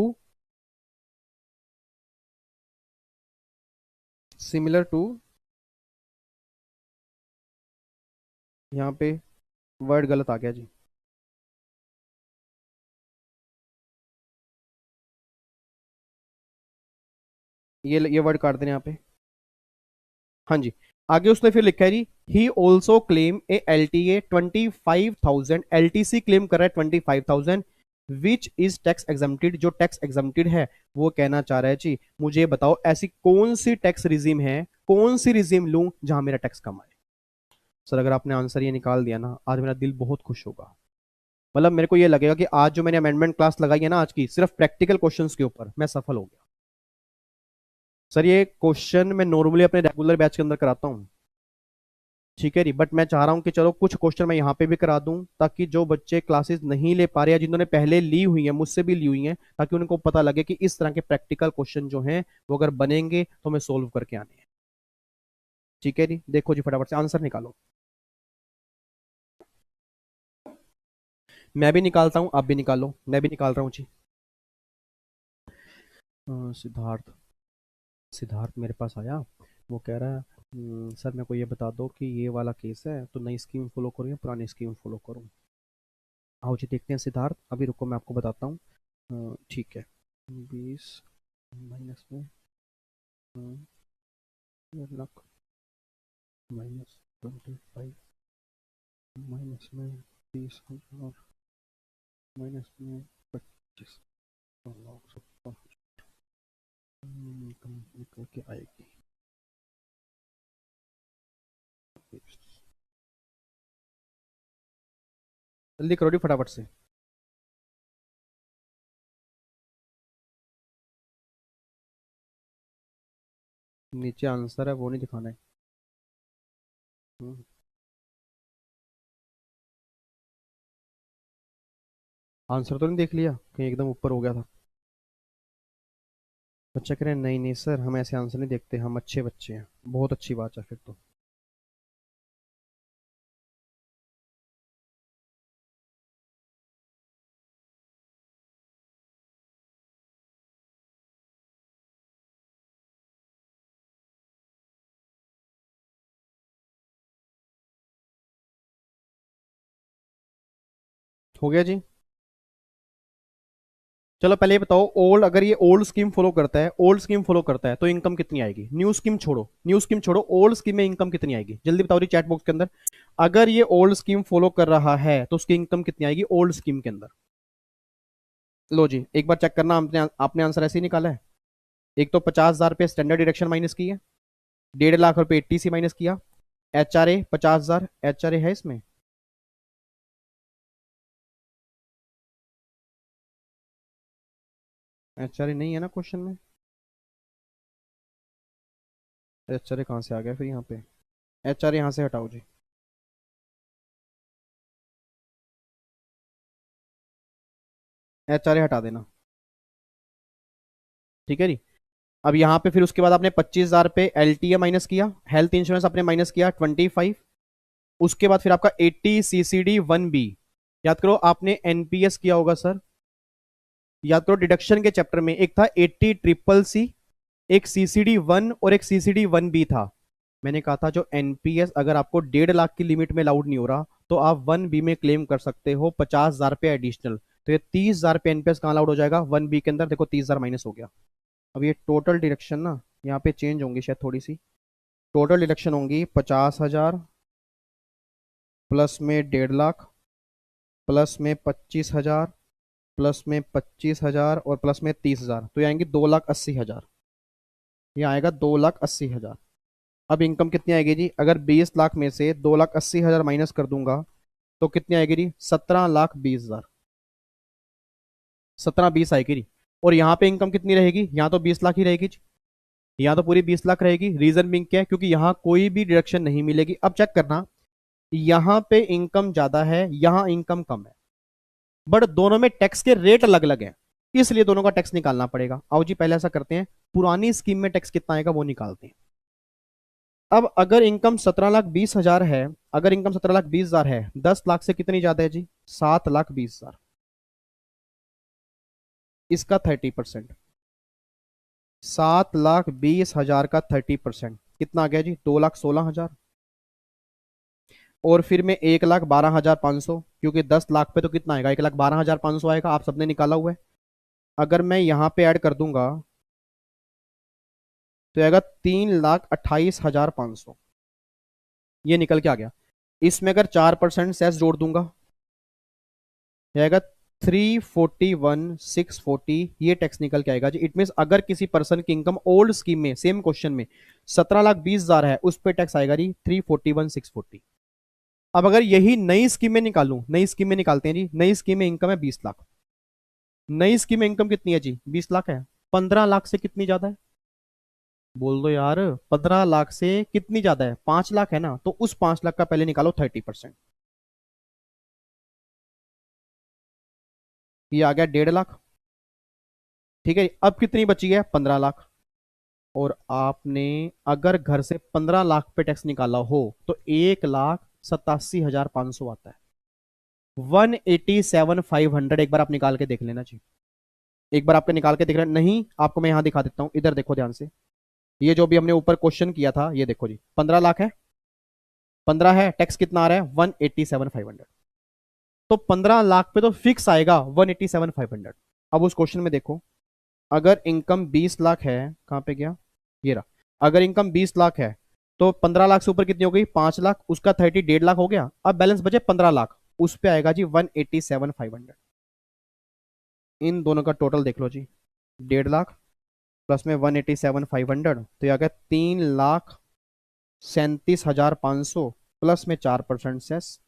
यहां पे वर्ड गलत आ गया जी, ये वर्ड काट देना यहाँ पे। हाँ जी, आगे उसने फिर लिखा है जी, he also claim A L T A 25,000, LTC claim कर रहा है 25,000 विच इज टैक्स एग्जम्प्टेड, जो टैक्स एग्जम्प्टेड है वो कहना चाह रहा है जी मुझे बताओ ऐसी कौन सी टैक्स रिजीम है, कौन सी रिजीम लूं जहां मेरा टैक्स कम आए। सर अगर आपने आंसर ये निकाल दिया ना, आज मेरा दिल बहुत खुश होगा। मतलब मेरे को ये लगेगा कि आज जो मैंने अमेंडमेंट क्लास लगाई है ना आज की, सिर्फ प्रैक्टिकल क्वेश्चंस के ऊपर, मैं सफल हो गया। सर ये क्वेश्चन मैं नॉर्मली अपने रेगुलर बैच के अंदर कराता हूँ, ठीक है जी, बट मैं चाह रहा हूँ कि चलो कुछ क्वेश्चन मैं यहाँ पे भी करा दूं ताकि जो बच्चे क्लासेस नहीं ले पा रहे हैं, जिन्होंने पहले ली हुई है, मुझसे भी ली हुई हैं, ताकि उनको पता लगे कि इस तरह के प्रैक्टिकल क्वेश्चन जो हैं वो अगर बनेंगे तो हमें सोल्व करके आने हैं। ठीक है जी, देखो जी फटाफट से आंसर निकालो। मैं भी निकालता हूँ, आप भी निकालो, मैं भी निकाल रहा हूँ जी। सिद्धार्थ सिद्धार्थ मेरे पास आया, वो कह रहा है सर मेरे को ये बता दो कि ये वाला केस है तो नई स्कीम फॉलो करूँ या पुरानी स्कीम फॉलो करूँ। आओ जी देखते हैं सिद्धार्थ, अभी रुको मैं आपको बताता हूँ। ठीक है, 20 माइनस में 1,00,000 माइनस 25 माइनस में 30,000 माइनस में 25 निकल के आएगी। जल्दी करो जी फटाफट से। नीचे आंसर है वो नहीं दिखाना है। आंसर तो नहीं देख लिया कहीं एकदम ऊपर हो गया था। बच्चा कह रहे हैं नहीं नहीं सर हम ऐसे आंसर नहीं देखते, हम अच्छे बच्चे हैं। बहुत अच्छी बात है फिर तो। हो गया जी। चलो पहले ये बताओ, ओल्ड अगर ये ओल्ड स्कीम फॉलो करता है, ओल्ड स्कीम फॉलो करता है तो इनकम कितनी आएगी। न्यू स्कीम छोड़ो, न्यू स्कीम छोड़ो, ओल्ड स्कीम में इनकम कितनी आएगी जल्दी बताओ जी चैट बॉक्स के अंदर। अगर ये ओल्ड स्कीम फॉलो कर रहा है तो उसकी इनकम कितनी आएगी ओल्ड स्कीम के अंदर। लो जी एक बार चेक करना, आपने आंसर ऐसे ही निकाला है। एक तो 50,000 रुपये स्टैंडर्ड डिडक्शन माइनस की है, 1,50,000 रुपये एटीसी माइनस किया, HRA 50,000, HRA है इसमें। HRA नहीं है ना क्वेश्चन में। HRA कहाँ से आ गया फिर यहाँ पे। HRA यहाँ से हटाओ जी। HRA हटा देना, ठीक है जी। अब यहाँ पे फिर उसके बाद आपने 25,000 पे LTA माइनस किया, हेल्थ इंश्योरेंस आपने माइनस किया 25। उसके बाद फिर आपका 80 CCD 1B। याद करो आपने NPS किया होगा सर, याद करो डिडक्शन के चैप्टर में एक था 80 CCC, एक CCD 1 और एक CCD 1B था। मैंने कहा था जो NPS अगर आपको 1.5 लाख की लिमिट में अलाउड नहीं हो रहा तो आप 1B में क्लेम कर सकते हो 50,000 पे एडिशनल। तो ये 30,000 पे NPS कहाँ अलाउड हो जाएगा 1B के अंदर, देखो 30,000 माइनस हो गया। अब ये टोटल डिडक्शन ना यहाँ पे चेंज होंगी शायद थोड़ी सी। टोटल डिडक्शन होंगी 50,000 प्लस में 1.5 लाख प्लस में 25,000 प्लस में 25,000 और प्लस में 30,000, तो ये आएंगी 2,80,000। ये आएगा 2,80,000। अब इनकम कितनी आएगी जी, अगर 20 लाख में से 2,80,000 माइनस कर दूंगा तो कितनी आएगी जी 17,20,000, 17-20 आएगी जी। और यहाँ पे इनकम कितनी रहेगी, यहाँ तो 20 लाख ही रहेगी जी, यहाँ तो पूरी 20 लाख रहेगी। रीजन बिंग क्या है, क्योंकि यहाँ कोई भी डिडक्शन नहीं मिलेगी। अब चेक करना यहां पे इनकम ज्यादा है, यहां इनकम कम है, बट दोनों में टैक्स के रेट अलग अलग हैं, इसलिए दोनों का टैक्स निकालना पड़ेगा। आओ जी पहले ऐसा करते हैं, पुरानी स्कीम में टैक्स कितना आएगा वो निकालते हैं। अब अगर इनकम 17,20,000 है, अगर इनकम 17,20,000 है, 10 लाख से कितनी ज्यादा है जी? 7,20,000। इसका 30%, 7,20,000 का 30% कितना आ गया जी? 2,16,000। और फिर में 1,12,500, क्योंकि 10 लाख पे तो कितना आएगा? 1,12,500 आएगा, आप सबने निकाला हुआ है। अगर मैं यहां पे ऐड कर दूंगा तो आएगा 3,28,500, ये निकल के आ गया। इसमें अगर 4% सेस जोड़ दूंगा ये आएगा 341,640, ये टैक्स निकल के आएगा जी। इट मीन अगर किसी पर्सन की इनकम ओल्ड स्कीम में, सेम क्वेश्चन में 17,20,000 है, उस पर टैक्स आएगा जी 341,640। अब अगर यही नई स्कीम में निकालूं, नई स्कीम में निकालते हैं जी, नई स्कीम में इनकम है 20 लाख। नई स्कीम में इनकम कितनी है जी? 20 लाख है। 15 लाख से कितनी ज्यादा है? बोल दो यार। 15 लाख से कितनी ज्यादा है? 5 लाख है ना, तो उस 5 लाख का पहले निकालो 30%। ये आ गया 1.5 लाख। ठीक है, अब कितनी बची है? 15 लाख। और आपने अगर घर से 15 लाख पे टैक्स निकाला हो तो 1,87,500 आता है। 187,500 एक बार आप निकाल के देख लेना जी। एक बार आपके निकाल के देख लेना, नहीं आपको मैं यहां दिखा देता हूं, इधर देखो ध्यान से। ये जो भी हमने ऊपर क्वेश्चन किया था, ये देखो जी, 15 लाख है, 15 है, टैक्स कितना आ रहा है? 187,500। तो 15 लाख पे तो फिक्स आएगा 187,500। अब उस क्वेश्चन में देखो, अगर इनकम 20 लाख है, कहां पे गया ये रहा, अगर इनकम 20 लाख है तो 15 लाख से ऊपर कितनी हो गई? 5 लाख, उसका 30 1.5 लाख हो गया, अब बैलेंस बचे 15 लाख, उस पे आएगा जी 187,500। इन दोनों का टोटल देख लो जी, 1.5 लाख प्लस में 187,500, तो ये आ गया 3,37,500 प्लस में 4% सेस,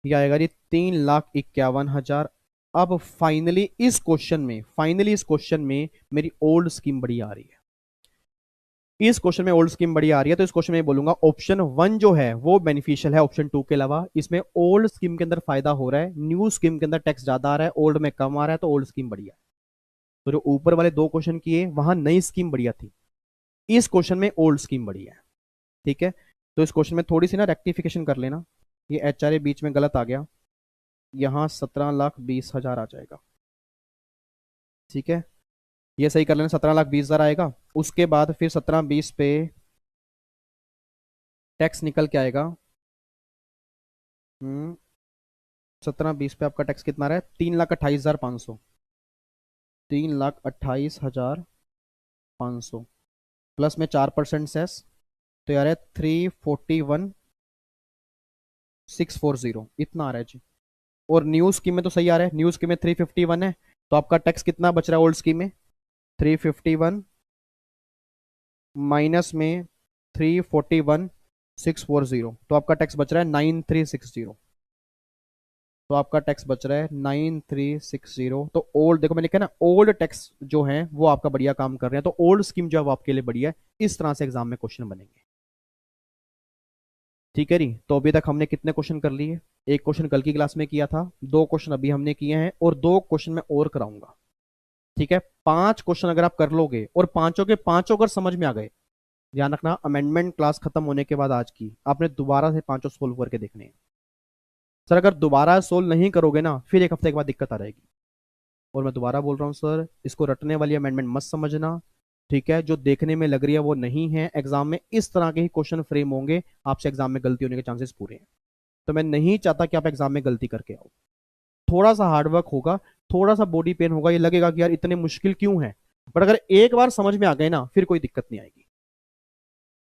ये आएगा जी 3,51,000। अब फाइनली इस क्वेश्चन में, फाइनली इस क्वेश्चन में मेरी ओल्ड स्कीम बड़ी आ रही है, इस क्वेश्चन में ओल्ड स्कीम बड़ी आ रही है, तो इस क्वेश्चन में बोलूंगा ऑप्शन 1 जो है वो बेनिफिशियल है ऑप्शन 2 के अलावा। इसमें ओल्ड स्कीम के अंदर फायदा हो रहा है, न्यू स्कीम के अंदर टैक्स ज्यादा आ रहा है, ओल्ड में कम आ रहा है, तो ओल्ड स्कीम बढ़िया है। तो जो ऊपर वाले 2 क्वेश्चन किए वहां नई स्कीम बढ़िया थी, इस क्वेश्चन में ओल्ड स्कीम बढ़िया है। ठीक है, तो इस क्वेश्चन में थोड़ी सी ना रेक्टिफिकेशन कर लेना, ये HRA बीच में गलत आ गया, यहाँ 17,20,000 आ जाएगा। ठीक है, ये सही कर लेना, 17,20,000 आएगा। उसके बाद फिर 17,20 पे टैक्स निकल के आएगा। 17,20 पे आपका टैक्स कितना रहा है? 3,28,500, 3,28,500 प्लस में 4% सेस, तो यार है 341,640, इतना आ रहा है जी। और न्यू स्कीम में तो सही आ रहा है, न्यू स्कीम में 351 है, तो आपका टैक्स कितना बच रहा है ओल्ड स्कीम में? 351 माइनस में 341,640, तो आपका टैक्स बच रहा है 9,360। तो आपका टैक्स बच रहा है 9,360। तो ओल्ड देखो मैंने लिखा ना, ओल्ड टैक्स जो है वो आपका बढ़िया काम कर रहे हैं, तो ओल्ड स्कीम जो है वो आपके लिए बढ़िया है। इस तरह से एग्जाम में क्वेश्चन बनेंगे। ठीक है जी, तो अभी तक हमने कितने क्वेश्चन कर लिए? एक क्वेश्चन कल की क्लास में किया था, 2 क्वेश्चन अभी हमने किए हैं, और 2 क्वेश्चन मैं और कराऊंगा। ठीक है, 5 क्वेश्चन अगर आप कर लोगे और पांचों के पांचों अगर समझ में आ गए, ध्यान रखना अमेंडमेंट क्लास खत्म होने के बाद आज की आपने दोबारा से पांचों सोल्व करके देखने हैं। सर अगर दोबारा सोल्व नहीं करोगे ना, फिर एक हफ्ते के बाद दिक्कत आ जाएगी। और मैं दोबारा बोल रहा हूँ सर, इसको रटने वाली अमेंडमेंट मत समझना। ठीक है, जो देखने में लग रही है वो नहीं है, एग्जाम में इस तरह के ही क्वेश्चन फ्रेम होंगे, आपसे एग्जाम में गलती होने के चांसेस पूरे हैं। तो मैं नहीं चाहता कि आप एग्जाम में गलती करके आओ। थोड़ा सा हार्डवर्क होगा, थोड़ा सा बॉडी पेन होगा, ये लगेगा कि यार इतने मुश्किल क्यों है, बट अगर एक बार समझ में आ गए ना, फिर कोई दिक्कत नहीं आएगी।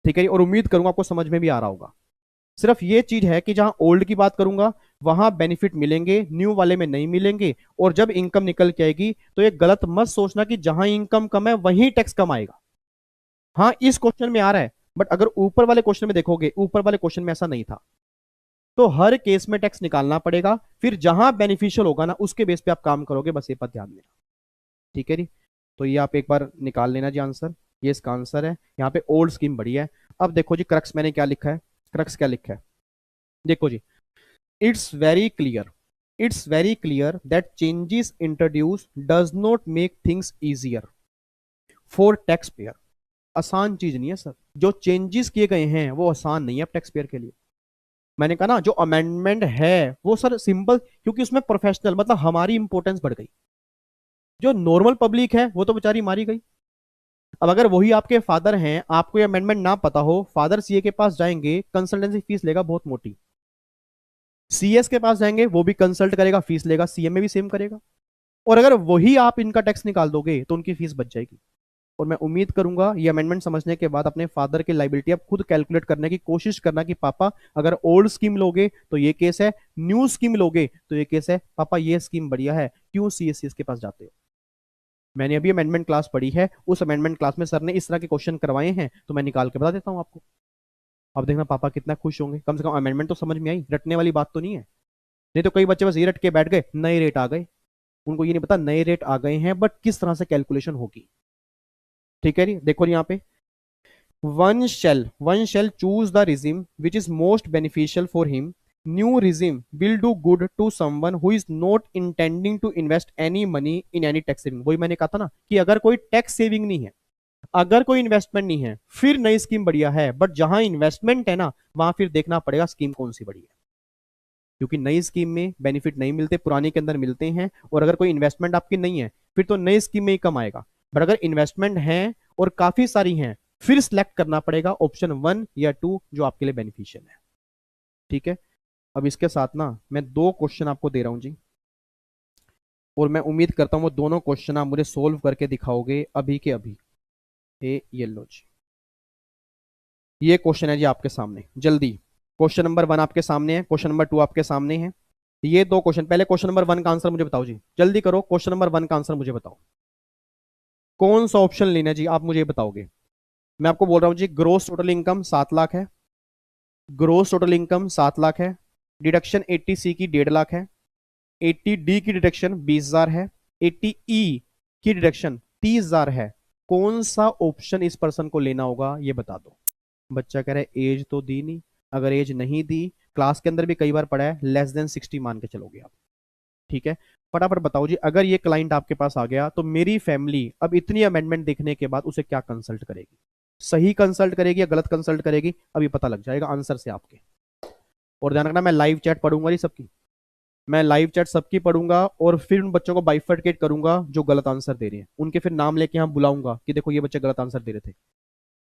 ठीक है, और उम्मीद करूंगा आपको समझ में भी आ रहा होगा। सिर्फ ये चीज है कि जहां ओल्ड की बात करूंगा वहां बेनिफिट मिलेंगे, न्यू वाले में नहीं मिलेंगे। और जब इनकम निकल के आएगी तो ये गलत मत सोचना कि जहां इनकम कम है वहीं टैक्स कम आएगा। हाँ इस क्वेश्चन में आ रहा है, बट अगर ऊपर वाले क्वेश्चन में देखोगे, ऊपर वाले क्वेश्चन में ऐसा नहीं था। तो हर केस में टैक्स निकालना पड़ेगा, फिर जहां बेनिफिशियल होगा ना उसके बेस पे आप काम करोगे, बस ये पर ध्यान देना। ठीक है जी, तो ये आप एक बार निकाल लेना जी आंसर, ये इसका आंसर है। यहाँ पे ओल्ड स्कीम बढ़ी है। अब देखो जी क्रक्स मैंने क्या लिखा है, क्रक्स क्या लिखा है, देखो जी, it's very clear, it's very clear that changes introduce does not make things easier for taxpayer. आसान चीज नहीं है सर, जो चेंजेस किए गए हैं वो आसान नहीं है टैक्स पेयर के लिए। मैंने कहा ना, जो अमेंडमेंट है वो सर सिंपल, क्योंकि उसमें प्रोफेशनल मतलब हमारी इंपॉर्टेंस बढ़ गई। जो नॉर्मल पब्लिक है वो तो बेचारी मारी गई। अब अगर वही आपके फादर हैं, आपको ये अमेंडमेंट ना पता हो, फादर सीए के पास जाएंगे, कंसल्टेंसी फीस लेगा बहुत मोटी। सीएस के पास जाएंगे, वो भी कंसल्ट करेगा, फीस लेगा, सीएम में भी सेम करेगा। और अगर वही आप इनका टैक्स निकाल दोगे तो उनकी फीस बच जाएगी। और मैं उम्मीद करूंगा ये अमेंडमेंट समझने के बाद अपने फादर की लाइबिलिटी आप खुद कैलकुलेट करने की कोशिश करना कि पापा अगर ओल्ड स्कीम लोगे तो ये केस है, न्यू स्कीम लोगे तो ये केस है, पापा ये स्कीम बढ़िया है, क्यों सीएससीएस के पास जाते हो। मैंने अभी अमेंडमेंट क्लास पढ़ी है, उस अमेंडमेंट क्लास में सर ने इस तरह के क्वेश्चन करवाए हैं, तो मैं निकाल के बता देता हूँ आपको। अब देखना पापा कितना खुश होंगे, कम से कम अमेंडमेंट तो समझ में आई, रटने वाली बात तो नहीं है। नहीं तो कई बच्चे बस ये रट के बैठ गए, नए रेट आ गए, उनको ये नहीं पता नए रेट आ गए हैं बट किस तरह से कैलकुलेशन होगी। ठीक है जी, देखो यहाँ पे, one shall choose the regime which is most beneficial for him. New regime will do good to someone who is not intending to invest any money in any tax saving। वही मैंने कहा था ना कि अगर कोई टैक्स सेविंग नहीं है, अगर कोई इन्वेस्टमेंट नहीं है, फिर नई स्कीम बढ़िया है, बट जहां इन्वेस्टमेंट है ना, वहां फिर देखना पड़ेगा स्कीम कौन सी बढ़िया है। क्योंकि नई स्कीम में बेनिफिट नहीं मिलते, पुरानी के अंदर मिलते हैं। और अगर कोई इन्वेस्टमेंट आपकी नहीं है, फिर तो नई स्कीम में ही कम आएगा। बट अगर इन्वेस्टमेंट है और काफी सारी हैं, फिर सिलेक्ट करना पड़ेगा ऑप्शन 1 या 2 जो आपके लिए बेनिफिशियल है। ठीक है, अब इसके साथ ना मैं 2 क्वेश्चन आपको दे रहा हूं जी, और मैं उम्मीद करता हूं वो दोनों क्वेश्चन आप मुझे सोल्व करके दिखाओगे अभी के अभी। ये लो जी, ये क्वेश्चन है जी आपके सामने, जल्दी। क्वेश्चन नंबर 1 आपके सामने है, क्वेश्चन नंबर 2 आपके सामने है। ये 2 क्वेश्चन, पहले क्वेश्चन नंबर 1 का आंसर मुझे बताओ जी, जल्दी करो, क्वेश्चन नंबर 1 का आंसर मुझे बताओ। कौन सा ऑप्शन लेना है जी, आप मुझे बताओगे। मैं आपको बोल रहा हूं जी, ग्रोस टोटल इनकम 7 लाख है, ग्रोस टोटल इनकम 7 लाख है, डिडक्शन 80 सी की 1.5 लाख है, 80 डी की डिडक्शन 20,000 है, 80 ई की डिडक्शन 30,000 है। कौन सा ऑप्शन इस पर्सन को लेना होगा ये बता दो। बच्चा कह रहा है एज तो दी नहीं, अगर एज नहीं दी, क्लास के अंदर भी कई बार पढ़ा है, लेस देन 60 मान के चलोगे आप। ठीक है, फटाफट बताओ जी, अगर ये क्लाइंट आपके पास आ गया तो मेरी फैमिली अब इतनी अमेंडमेंट देखने के बाद उसे क्या कंसल्ट करेगी, सही कंसल्ट करेगी या गलत कंसल्ट करेगी, अभी पता लग जाएगा आंसर से आपके। और ध्यान रखना, मैं लाइव चैट पढ़ूंगा जी सबकी, मैं लाइव चैट सबकी पढ़ूंगा, और फिर उन बच्चों को बाइफर्केट करूंगा जो गलत आंसर दे रहे हैं, उनके फिर नाम लेके यहाँ बुलाऊंगा कि देखो ये बच्चे गलत आंसर दे रहे थे।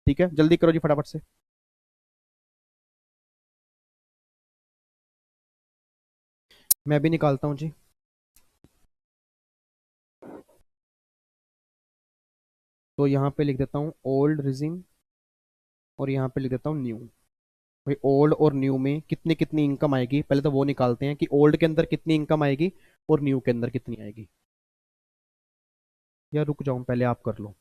ठीक है, जल्दी करो जी फटाफट से। मैं भी निकालता हूँ जी। तो यहाँ पे लिख देता हूँ ओल्ड रिजिम, और यहाँ पे लिख देता हूँ न्यू। भाई ओल्ड और न्यू में कितनी कितनी इनकम आएगी, पहले तो वो निकालते हैं कि ओल्ड के अंदर कितनी इनकम आएगी और न्यू के अंदर कितनी आएगी। या रुक जाऊं, पहले आप कर लो।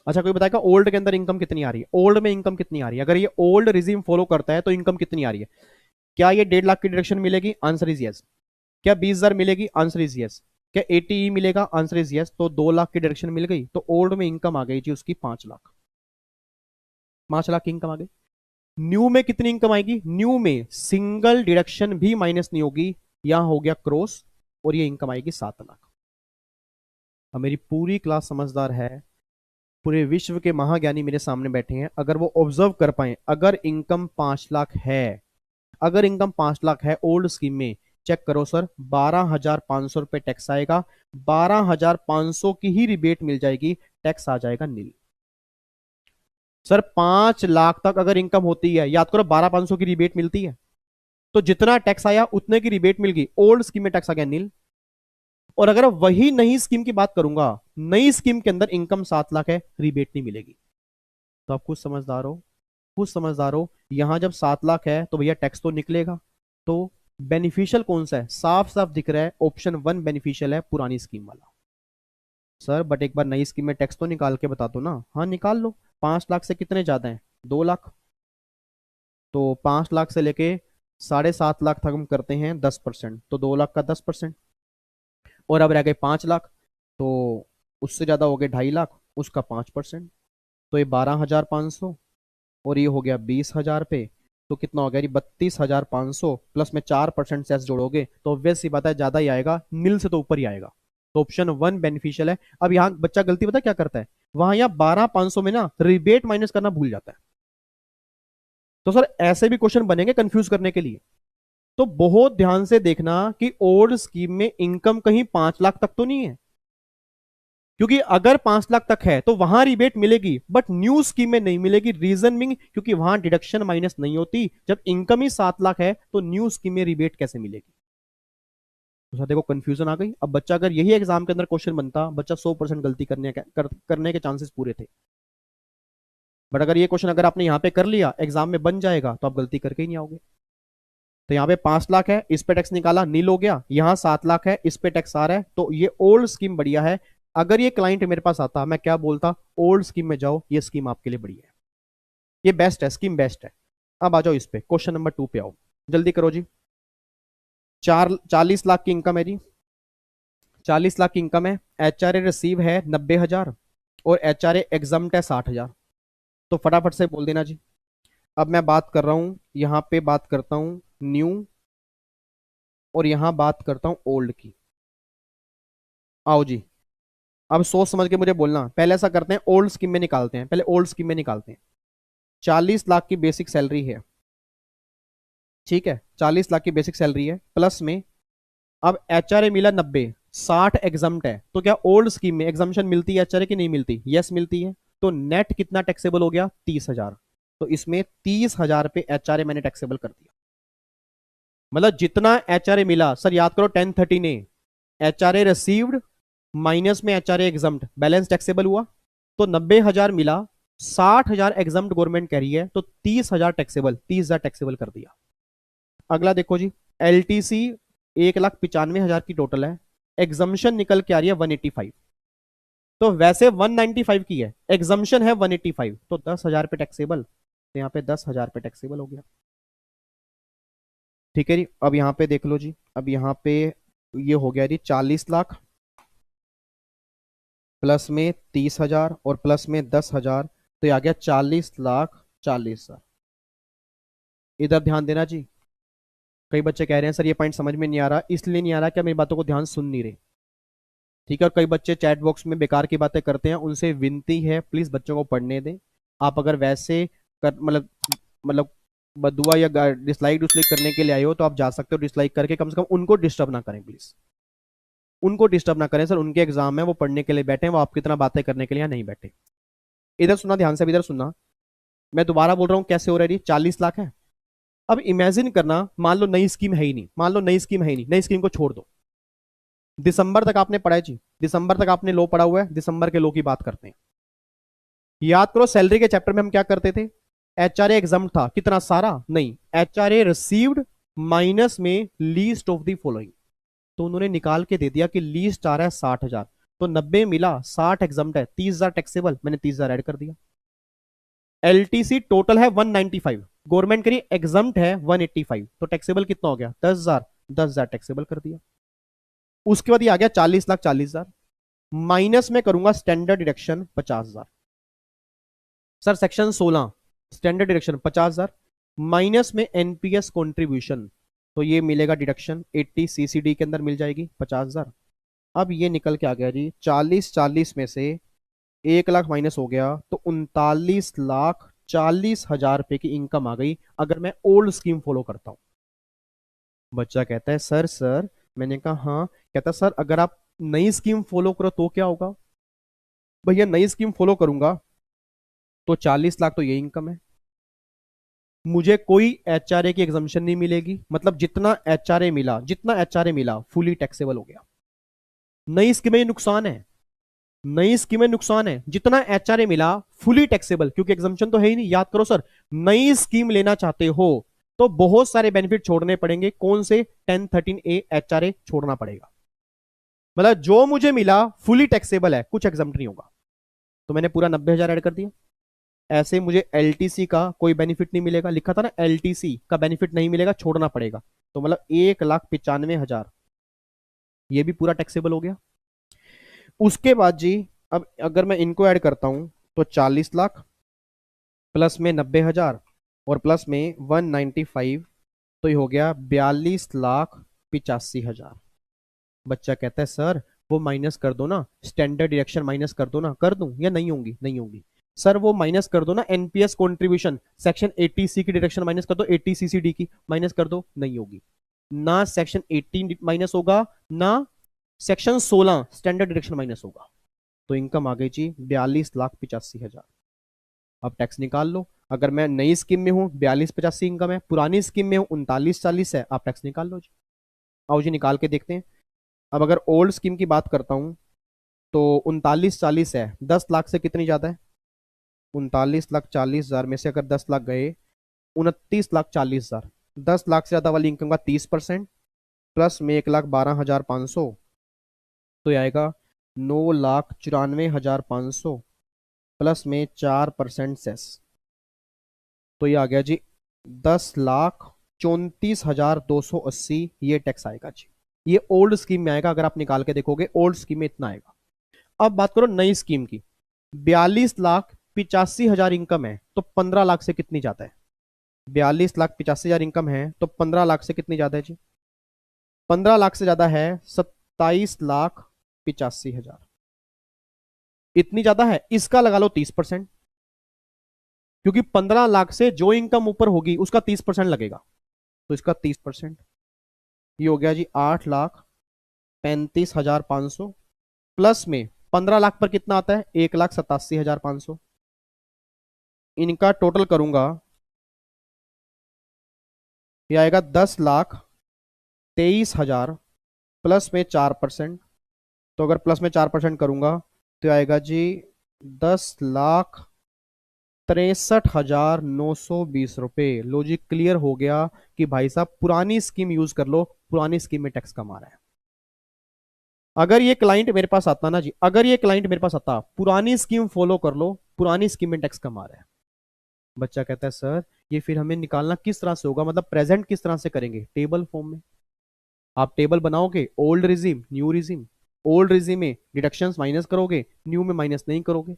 अच्छा, कोई बताएगा ओल्ड के अंदर इनकम कितनी आ रही है, ओल्ड में इनकम कितनी आ रही है, अगर ये ओल्ड रिजीम फॉलो करता है तो इनकम कितनी आ रही है। क्या ये 1.5 लाख की डिडक्शन मिलेगी, आंसर इज यस। क्या 20,000 मिलेगी, आंसर इज यस। क्या 80 मिलेगा, आंसर इज यस। तो 2 लाख की डिडक्शन मिल गई, तो ओल्ड में इनकम आ गई जी उसकी 5 लाख, 5 लाख की इनकम आ गई। न्यू में कितनी इनकम आएगी, न्यू में सिंगल डिडक्शन भी माइनस नहीं होगी, यहां हो गया क्रॉस, और ये इनकम आएगी 7 लाख। अब मेरी पूरी क्लास समझदार है, पूरे विश्व के महाज्ञानी मेरे सामने बैठे हैं, अगर वो ऑब्जर्व कर पाए, अगर इनकम 5 लाख है, अगर इनकम 5 लाख है ओल्ड स्कीम में, चेक करो सर, 12,500 रुपए टैक्स आएगा, 12,500 की ही रिबेट मिल जाएगी, टैक्स आ जाएगा नील। सर 5 लाख तक अगर इनकम होती है, याद करो 12,500 की रिबेट मिलती है, तो जितना टैक्स आया उतने की रिबेट मिल गई, ओल्ड स्कीम में टैक्स आ गया नील। और अगर वही नई स्कीम की बात करूंगा, नई स्कीम के अंदर इनकम 7 लाख है, रिबेट नहीं मिलेगी। तो आप खुद समझदार हो, खुद समझदार हो, यहां जब 7 लाख है तो भैया टैक्स तो निकलेगा। तो बेनिफिशियल कौन सा है, साफ साफ दिख रहा है, ऑप्शन 1 बेनिफिशियल है, पुरानी स्कीम वाला। सर बट एक बार नई स्कीम में टैक्स तो निकाल के बता दो ना। हाँ निकाल लो, 5 लाख से कितने ज्यादा है, 2 लाख। तो 5 लाख से लेके 7.5 लाख तक हम करते हैं 10%, तो 2 लाख का 10%, और अब रह गए 5 लाख, तो उससे ज्यादा हो गए 2.5 लाख, उसका 5%, तो ये 12,500, और ये हो गया 20,000 पे, तो कितना हो गया जी 32,500 प्लस में 4% सेस जोड़ोगे तो ऑब्वियस सी बात है ज्यादा ही आएगा, नील से तो ऊपर ही आएगा। तो ऑप्शन 1 बेनिफिशियल है। अब यहाँ बच्चा गलती पता क्या करता है, वहां यहाँ 12,500 में ना रिबेट माइनस करना भूल जाता है। तो सर ऐसे भी क्वेश्चन बनेंगे कंफ्यूज करने के लिए, तो बहुत ध्यान से देखना कि ओल्ड स्कीम में इनकम कहीं 5 लाख तक तो नहीं है, क्योंकि अगर 5 लाख तक है तो वहां रिबेट मिलेगी बट न्यू स्कीम में नहीं मिलेगी। रीजन मीन क्योंकि वहां डिडक्शन माइनस नहीं होती, जब इनकम ही 7 लाख है तो न्यू स्कीम में रिबेट कैसे मिलेगी। तो सर देखो कंफ्यूजन आ गई। अब बच्चा अगर यही एग्जाम के अंदर क्वेश्चन बनता, बच्चा 100% गलती करने के चांसेस पूरे थे। बट अगर ये क्वेश्चन अगर आपने यहाँ पे कर लिया, एग्जाम में बन जाएगा, तो आप गलती करके ही नहीं आओगे। तो यहाँ पे 5 लाख है, इस पे टैक्स निकाला, नील हो गया। यहाँ 7 लाख है, इस पे टैक्स आ रहा है, तो ये ओल्ड स्कीम बढ़िया है। अगर ये क्लाइंट मेरे पास आता, मैं क्या बोलता, ओल्ड स्कीम में जाओ, ये स्कीम आपके लिए बढ़िया है, ये बेस्ट है, स्कीम बेस्ट है। अब आ जाओ इस पे, क्वेश्चन नंबर 2 पे आओ, जल्दी करो जी। 40 लाख की इनकम है जी, 40 लाख की इनकम है, HRA रिसीव है 90,000 और HRA एग्जम्प्ट है 60,000। तो फटाफट से बोल देना जी। अब मैं बात कर रहा हूं, यहां पे बात करता हूं न्यू और यहां बात करता हूं ओल्ड की। आओ जी, अब सोच समझ के मुझे बोलना। पहले ऐसा करते हैं, ओल्ड स्कीम में निकालते हैं, पहले ओल्ड स्कीम में निकालते हैं। 40 लाख की बेसिक सैलरी है, ठीक है, 40 लाख की बेसिक सैलरी है, प्लस में अब HRA मिला 90, 60 एग्जम्प्ट है। तो क्या ओल्ड स्कीम में एग्जामेशन मिलती है HRA की नहीं मिलती? यस मिलती है। तो नेट कितना टैक्सेबल हो गया? 30,000। तो इसमें 30,000 पे HRA मैंने टैक्सेबल कर दिया। मतलब जितना HRA मिला, सर याद करो 1013 ए, HRA रिसीव्ड माइनस में HRA एग्जम्प्ट, बैलेंस टैक्सेबल हुआ। तो 90,000 मिला, 60,000 एग्जम्प्ट गवर्नमेंट कह रही है, तो 30,000 टैक्सेबल, 30,000 टैक्सेबल कर दिया। अगला देखो जी, LTC 1,95,000 की टोटल है, एग्जम्पशन निकल के आ रही है 185। तो वैसे 195 की है, एग्जम्पशन है 185, तो 10,000 पे टैक्सेबल, तो यहाँ पे 10,000 पे टैक्सेबल हो गया। ठीक है जी, अब यहाँ पे देख लो जी, अब यहाँ पे ये हो गया जी 40 लाख प्लस में 30,000 और प्लस में 10,000, तो ये आ गया 40,40,000। इधर ध्यान देना जी। कई बच्चे कह रहे हैं सर ये पॉइंट समझ में नहीं आ रहा, इसलिए नहीं आ रहा कि मेरी बातों को ध्यान सुन नहीं रहे। ठीक है, और कई बच्चे चैट बॉक्स में बेकार की बातें करते हैं, उनसे विनती है प्लीज बच्चों को पढ़ने दें। आप अगर वैसे कर मतलब बदुआ या डिसलाइक डिसलाइक करने के लिए आए हो तो आप जा सकते हो, डिसलाइक करके कम से कम उनको डिस्टर्ब ना करें प्लीज, उनको डिस्टर्ब ना करें। सर उनके एग्जाम है, वो पढ़ने के लिए बैठे हैं, वो आपकी तरह बातें करने के लिए यहाँ नहीं बैठे। इधर सुनना ध्यान से, इधर सुनना, मैं दोबारा बोल रहा हूँ कैसे हो रहा है। 40 लाख है। अब इमेजिन करना, मान लो नई स्कीम है ही नहीं, मान लो नई स्कीम है ही नहीं, नई स्कीम को छोड़ दो। दिसंबर तक आपने पढ़ा है जी, दिसंबर तक आपने लो पढ़ा हुआ है, दिसंबर के लो की बात करते हैं। याद करो सैलरी के चैप्टर में हम क्या करते थे, HRA एग्जाम्प्ट था कितना सारा, नहीं, HRA रिसीव्ड माइनस में लीस्ट ऑफ द फॉलोइंग। तो उन्होंने निकाल के दे दिया कि लीस्ट आ रहा है 60,000, तो 90 मिला, 60 एग्जाम्प्ट है, 30,000 टैक्सेबल, मैंने 30,000 ऐड कर दिया। LTC टोटल है 195, गवर्नमेंट करी एग्जाम्प्ट है 185, तो टैक्सेबल कितना हो गया 10,000, 10,000 टैक्सेबल कर दिया। उसके बाद ये आ गया 40,00,000 40,000, माइनस में करूंगा standard deduction 50,000। Sir section 16 standard deduction 50,000 minus में NPS कॉन्ट्रीब्यूशन, तो ये मिलेगा डिडक्शन 80 CCD के अंदर मिल जाएगी 50,000। अब ये निकल के आ गया जी 40 में से 1 लाख माइनस हो गया, तो 39,40,000 रुपए की इनकम आ गई अगर मैं ओल्ड स्कीम फॉलो करता हूं। बच्चा कहता है सर, मैंने कहा हाँ, कहता सर अगर आप नई स्कीम फॉलो करो तो क्या होगा? भैया नई स्कीम फॉलो करूंगा तो 40 लाख तो ये इनकम है, मुझे कोई HRA की एग्जाम्पशन नहीं मिलेगी, मतलब जितना HRA मिला फुली टैक्सेबल हो गया। नई स्कीम में नुकसान है, नई स्कीम में नुकसान है, जितना HRA मिला फुली टैक्सेबल, क्योंकि एग्जाम्पशन तो है ही नहीं। याद करो सर, नई स्कीम लेना चाहते हो तो बहुत सारे बेनिफिट छोड़ने पड़ेंगे। कौन से? 1013A HRA छोड़ना पड़ेगा। मतलब जो मुझे मिला फुली टैक्सेबल है, कुछ एग्जाम्प्ट नहीं होगा, तो मैंने पूरा 90,000 ऐड कर दिया। ऐसे मुझे LTC का कोई बेनिफिट नहीं मिलेगा, लिखा था ना LTC का बेनिफिट नहीं मिलेगा, छोड़ना पड़ेगा, तो मतलब 1,95,000 ये भी पूरा टैक्सेबल हो गया। उसके बाद जी, अब अगर मैं इनको ऐड करता हूं तो 40 लाख प्लस में 90,000 और प्लस में 195, तो ये हो गया 42,85,000। बच्चा कहता है सर वो माइनस कर दो ना, स्टैंडर्ड डिडक्शन माइनस कर दो ना। कर दूं या नहीं होंगी? नहीं होगी। सर वो माइनस कर दो ना, एनपीएस कंट्रीब्यूशन सेक्शन 80C की डिडक्शन माइनस कर दो, 80CCD की माइनस कर दो। नहीं होगी। ना सेक्शन 18 माइनस होगा, ना सेक्शन 16 स्टैंडर्ड डिडक्शन माइनस होगा। तो इनकम आ गई जी 42,85,000। अब टैक्स निकाल लो। अगर मैं नई स्कीम में हूं 42,85 इनकम है, पुरानी स्कीम में हूं 39,40 है। आप टैक्स निकाल लो जी। आओ जी निकाल के देखते हैं। अब अगर ओल्ड स्कीम की बात करता हूं तो 39,40 है, 10 लाख से कितनी ज्यादा है? 39,40,000 में से अगर 10 लाख गए, 29,40,000। 10 लाख से ज्यादा वाली इनकम का 30% प्लस में 1,12,500, तो ये आएगा 9,94,500 प्लस में 4% सेस। तो ये आ गया जी 10,34,280। ये टैक्स आएगा जी। ये ओल्ड स्कीम में आएगा। अगर आप निकाल के देखोगे ओल्ड स्कीम में इतना आएगा। अब बात करो नई स्कीम की। 42,85,000 इनकम है तो 15 लाख से कितनी ज्यादा है? 42,85,000 इनकम है तो 15 लाख से कितनी ज्यादा है जी? 15 लाख से ज्यादा है 27,85,000। इतनी ज्यादा है, इसका लगा लो 30%, क्योंकि 15 लाख से जो इनकम ऊपर होगी उसका 30% लगेगा। तो इसका 30%, ये हो गया जी 8,35,500 प्लस में 15 लाख पर कितना आता है? 1,87,500। इनका टोटल करूंगा, ये आएगा 10,23,000 प्लस में 4%। तो अगर प्लस में 4% करूंगा तो आएगा जी 10,63,920 रुपए। लॉजिक क्लियर हो गया कि भाई साहब पुरानी स्कीम यूज कर लो, पुरानी स्कीम में टैक्स कम आ रहा है। अगर ये क्लाइंट मेरे पास आता ना जी, अगर ये क्लाइंट मेरे पास आता, पुरानी स्कीम फॉलो कर लो, पुरानी स्कीम में टैक्स कम आ रहा है। बच्चा कहता है सर ये फिर हमें निकालना किस तरह से होगा, मतलब प्रेजेंट किस तरह से करेंगे? टेबल फॉर्म में। आप टेबल बनाओगे, old regime new regime, old regime में डिडक्शंस माइनस करोगे, न्यू में माइनस नहीं करोगे।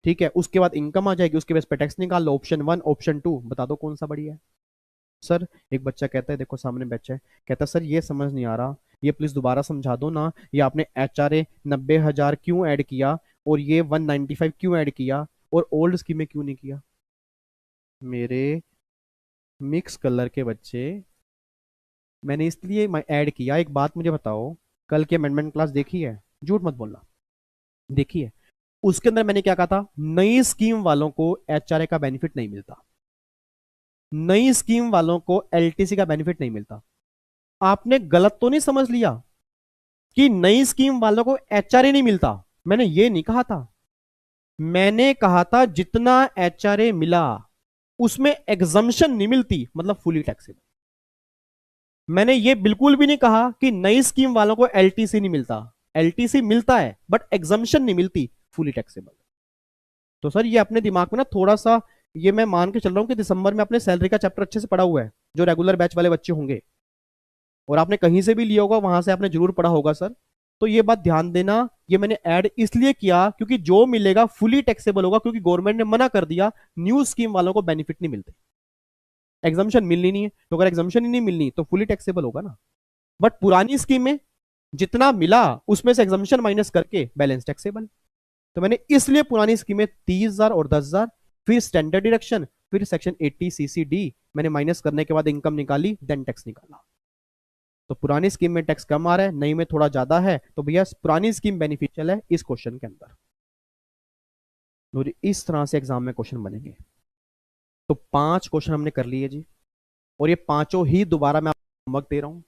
ठीक है, उसके बाद इनकम आ जाएगी, उसके बेस पे टैक्स निकाल लो। ऑप्शन 1 ऑप्शन 2 बता दो कौन सा बढ़िया है। सर एक बच्चा कहता है, देखो सामने बच्चा है, कहता है सर ये समझ नहीं आ रहा, ये प्लीज दोबारा समझा दो ना। ये आपने HRA 90,000 क्यों ऐड किया और ये 195 क्यों ऐड किया और ओल्ड स्कीम में क्यों नहीं किया? मेरे मिक्स कलर के बच्चे, मैंने इसलिए ऐड किया। एक बात मुझे बताओ, कल की अमेंडमेंट क्लास देखी है? झूठ मत बोलना। देखी है? उसके अंदर मैंने क्या कहा था? नई स्कीम वालों को HRA का बेनिफिट नहीं मिलता, नई स्कीम वालों को LTC का बेनिफिट नहीं मिलता। आपने गलत तो नहीं समझ लिया कि नई स्कीम वालों को HRA नहीं मिलता? मैंने ये नहीं कहा था। मैंने कहा था जितना HRA मिला उसमें एग्जम्पशन नहीं मिलती, मतलब फुली टैक्सेबल। मैंने ये बिल्कुल भी नहीं कहा कि नई स्कीम वालों को LTC नहीं मिलता। LTC मिलता है बट एग्जम्पशन नहीं मिलती, फुली टैक्सेबल। तो सर ये अपने दिमाग में ना थोड़ा सा, ये मैं मान के चल रहा हूं कि दिसंबर में अपने सैलरी का चैप्टर अच्छे से पढ़ा हुआ है, जो रेगुलर बैच वाले बच्चे होंगे, और आपने कहीं से भी लिया होगा, वहां से आपने जरूर पढ़ा होगा सर। तो ये बात ध्यान देना, ये मैंने ऐड इसलिए किया क्योंकि जो मिलेगा फुली टैक्सेबल होगा, क्योंकि गवर्नमेंट ने मना कर दिया न्यू स्कीम वालों को बेनिफिट नहीं मिलते, एग्जाम्शन मिलनी नहीं है। तो अगर एग्जाम्शन ही नहीं मिलनी तो फुली टैक्सेबल होगा ना। बट पुरानी स्कीम में जितना मिला उसमें से एग्जाम्शन माइनस करके बैलेंस टैक्सेबल। तो मैंने इसलिए पुरानी स्कीम में 30,000 और 10,000, फिर स्टैंडर्ड डिडक्शन, फिर सेक्शन 80CCD मैंने माइनस करने के बाद इनकम निकाली, देन टैक्स निकाला। तो पुरानी स्कीम में टैक्स कम आ रहा है, नई में थोड़ा ज्यादा है, तो भैया पुरानी स्कीम बेनिफिशियल है इस क्वेश्चन के अंदर। तो इस तरह से एग्जाम में क्वेश्चन बनेंगे। तो 5 क्वेश्चन हमने कर लिए जी, और ये पांचों ही दोबारा मैं आपको होमवर्क दे रहा हूं।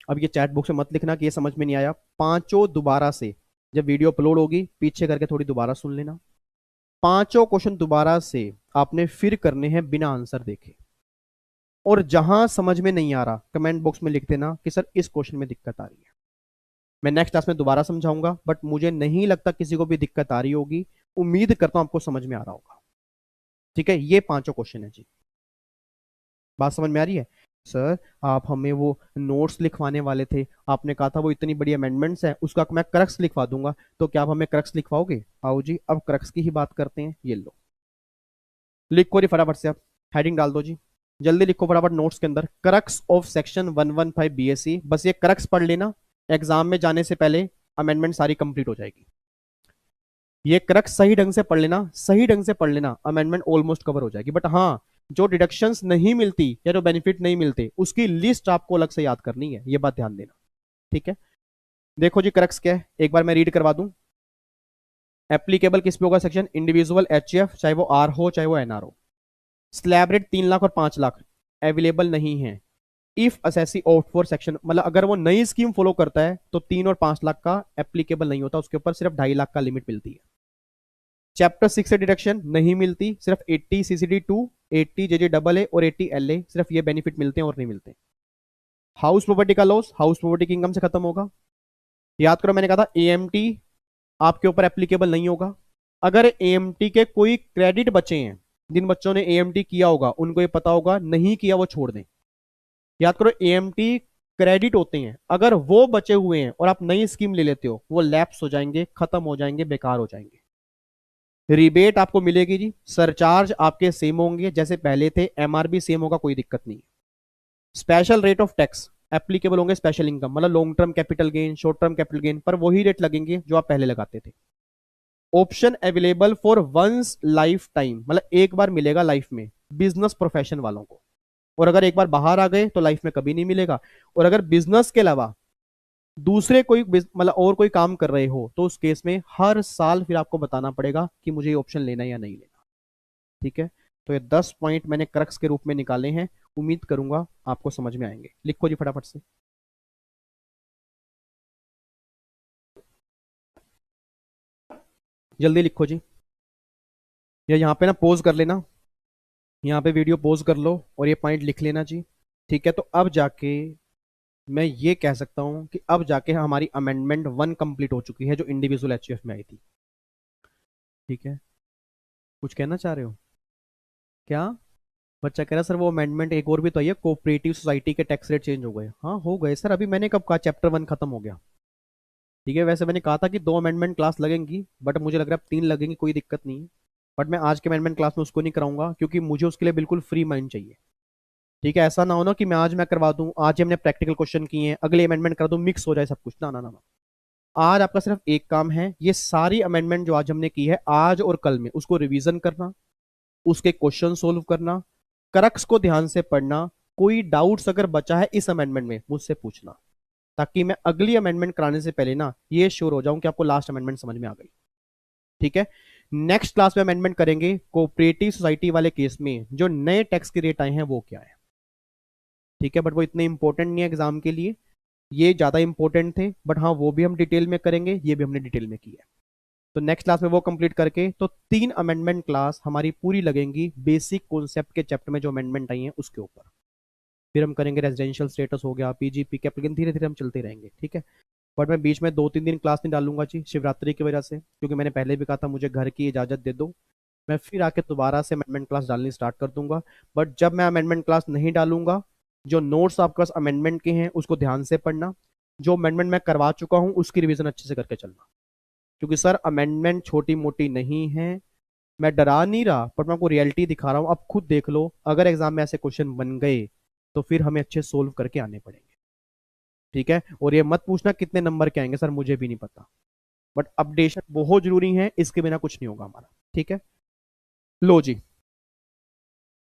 अब ये चैट बॉक्स में मत लिखना कि ये समझ में नहीं आया। पांचों दोबारा से, जब वीडियो अपलोड होगी पीछे करके थोड़ी दोबारा सुन लेना। पांचों क्वेश्चन दोबारा से आपने फिर करने हैं बिना आंसर देखे। और जहां समझ में नहीं आ रहा कमेंट बॉक्स में लिख देना कि सर इस क्वेश्चन में दिक्कत आ रही है। मैं नेक्स्ट क्लास में दोबारा समझाऊंगा, बट मुझे नहीं लगता किसी को भी दिक्कत आ रही होगी। उम्मीद करता हूं आपको समझ में आ रहा होगा। ठीक है, ये पांचों क्वेश्चन है जी। बात समझ में आ रही है? सर आप हमें वो नोट्स लिखवाने वाले थे, आपने कहा था वो इतनी बड़ी अमेंडमेंट्स है उसका मैं क्रक्स लिखवा दूंगा, तो क्या आप हमें क्रक्स लिखवाओगे? आओ जी अब क्रक्स की ही बात करते हैं। ये लो, लिखो जी फटाफट से आप। हेडिंग डाल दो जी, जल्दी लिखो फटाफट नोट्स के अंदर, क्रक्स ऑफ सेक्शन 115 बीएससी। बस ये क्रक्स पढ़ लेना, एग्जाम में जाने से पहले अमेंडमेंट सारी कंप्लीट हो जाएगी। ये क्रक्स सही ढंग से पढ़ लेना, सही ढंग से पढ़ लेना, अमेंडमेंट ऑलमोस्ट कवर हो जाएगी। बट हाँ, जो डिडक्शंस नहीं मिलती या जो बेनिफिट नहीं मिलते उसकी लिस्ट आपको अलग से याद करनी है, ये बात ध्यान देना, ठीक है। देखो जी क्रक्स क्या है, एक बार मैं रीड करवा दूं। एप्लीकेबल किस पे होगा सेक्शन, इंडिविजुअल एचएफ, चाहे वो आर हो चाहे वो एनआर हो। स्लैब रेट 3 लाख और 5 लाख अवेलेबल नहीं है। If assessee opt for section, मतलब अगर वो नई स्कीम फॉलो करता है तो 3 और 5 लाख का एप्लीकेबल नहीं होता, उसके ऊपर सिर्फ 2.5 लाख का लिमिट मिलती है। चैप्टर 6 से डिडक्शन नहीं मिलती, सिर्फ 80 सीसीडी 2, 80 जेजे डबल ए और 80 एल ए, सिर्फ ये बेनिफिट मिलते हैं और नहीं मिलते। हाउस प्रॉपर्टी का लॉस हाउस प्रॉपर्टी की इनकम से खत्म होगा। याद करो मैंने कहा था एएमटी आपके ऊपर एप्लीकेबल नहीं होगा। अगर एएमटी के कोई क्रेडिट बचे हैं, जिन बच्चों ने एएमटी किया होगा उनको ये पता होगा, नहीं किया वो छोड़ दें। याद करो एएमटी क्रेडिट होते हैं, अगर वो बचे हुए हैं और आप नई स्कीम ले लेते हो वो लैप्स हो जाएंगे, खत्म हो जाएंगे, बेकार हो जाएंगे। रिबेट आपको मिलेगी जी, सरचार्ज आपके सेम होंगे जैसे पहले थे, एमआरबी सेम होगा, कोई दिक्कत नहीं। Special rate of tax applicable होंगे, स्पेशल इनकम मतलब long term capital gain, short term capital gain पर वही रेट लगेंगे जो आप पहले लगाते थे। Option available for one's life time, मतलब एक बार मिलेगा लाइफ में बिजनेस प्रोफेशन वालों को, और अगर एक बार बाहर आ गए तो लाइफ में कभी नहीं मिलेगा। और अगर बिजनेस के अलावा दूसरे कोई मतलब और कोई काम कर रहे हो तो उस केस में हर साल फिर आपको बताना पड़ेगा कि मुझे ये ऑप्शन लेना है या नहीं लेना, ठीक है। तो ये 10 पॉइंट मैंने क्रक्स के रूप में निकाले हैं, उम्मीद करूंगा आपको समझ में आएंगे। लिखो जी फटाफट से, जल्दी लिखो जी। या यहाँ पे ना पोज कर लेना, यहाँ पे वीडियो पोज कर लो और ये पॉइंट लिख लेना जी, ठीक है। तो अब जाके मैं ये कह सकता हूं कि अब जाके हमारी अमेंडमेंट 1 कंप्लीट हो चुकी है जो इंडिविजुअल एचयूएफ में आई थी, ठीक है। कुछ कहना चाह रहे हो क्या? बच्चा कह रहा सर वो अमेंडमेंट एक और भी तो आई है, कोऑपरेटिव सोसाइटी के टैक्स रेट चेंज हो गए। हाँ हो गए सर, अभी मैंने कब कहा चैप्टर 1 खत्म हो गया, ठीक है। वैसे मैंने कहा था कि 2 अमेंडमेंट क्लास लगेंगी, बट मुझे लग रहा है 3 लगेंगी, कोई दिक्कत नहीं है। बट मैं आज के अमेंडमेंट क्लास में उसको नहीं कराऊंगा क्योंकि मुझे उसके लिए बिल्कुल फ्री माइंड चाहिए, ठीक है। ऐसा ना हो ना कि मैं करवा दूं, आज ही हमने प्रैक्टिकल क्वेश्चन किए हैं, अगले अमेंडमेंट करा दूं, मिक्स हो जाए सब कुछ, ना ना ना ना। आज आपका सिर्फ एक काम है, ये सारी अमेंडमेंट जो आज हमने की है आज और कल में उसको रिवीजन करना, उसके क्वेश्चन सोल्व करना, करक्स को ध्यान से पढ़ना, कोई डाउट्स अगर बचा है इस अमेंडमेंट में मुझसे पूछना, ताकि मैं अगली अमेंडमेंट कराने से पहले ना ये श्योर हो जाऊं कि आपको लास्ट अमेंडमेंट समझ में आ गई, ठीक है। नेक्स्ट क्लास में अमेंडमेंट करेंगे कोऑपरेटिव सोसाइटी वाले केस में जो नए टैक्स के रेट आए हैं वो क्या है, ठीक है। बट वो इतने इंपॉर्टेंट नहीं है एग्जाम के लिए, ये ज्यादा इंपॉर्टेंट थे, बट हाँ वो भी हम डिटेल में करेंगे, ये भी हमने डिटेल में किया है। तो नेक्स्ट क्लास में वो कंप्लीट करके तो 3 अमेंडमेंट क्लास हमारी पूरी लगेंगी बेसिक कॉन्सेप्ट के चैप्टर में जो अमेंडमेंट आई है उसके ऊपर। फिर हम करेंगे रेजिडेंशियल स्टेटस हो गया, पीजीपी के एप्लीकेशन, धीरे धीरे हम चलते रहेंगे, ठीक है। बट मैं बीच में 2-3 दिन क्लास नहीं डालूंगा जी शिवरात्रि की वजह से, क्योंकि मैंने पहले भी कहा था मुझे घर की इजाजत दे दो, मैं फिर आके दोबारा से अमेंडमेंट क्लास डालनी स्टार्ट कर दूंगा। बट जब मैं अमेंडमेंट क्लास नहीं डालूंगा, जो नोट्स आपके पास अमेंडमेंट के हैं उसको ध्यान से पढ़ना, जो अमेंडमेंट मैं करवा चुका हूं उसकी रिवीजन अच्छे से करके चलना, क्योंकि सर अमेंडमेंट छोटी मोटी नहीं है। मैं डरा नहीं रहा पर मैं आपको रियलिटी दिखा रहा हूं, अब खुद देख लो, अगर एग्जाम में ऐसे क्वेश्चन बन गए तो फिर हमें अच्छे सोल्व करके आने पड़ेंगे, ठीक है। और ये मत पूछना कितने नंबर के आएंगे, सर मुझे भी नहीं पता, बट अपडेशन बहुत जरूरी है, इसके बिना कुछ नहीं होगा हमारा, ठीक है। लो जी,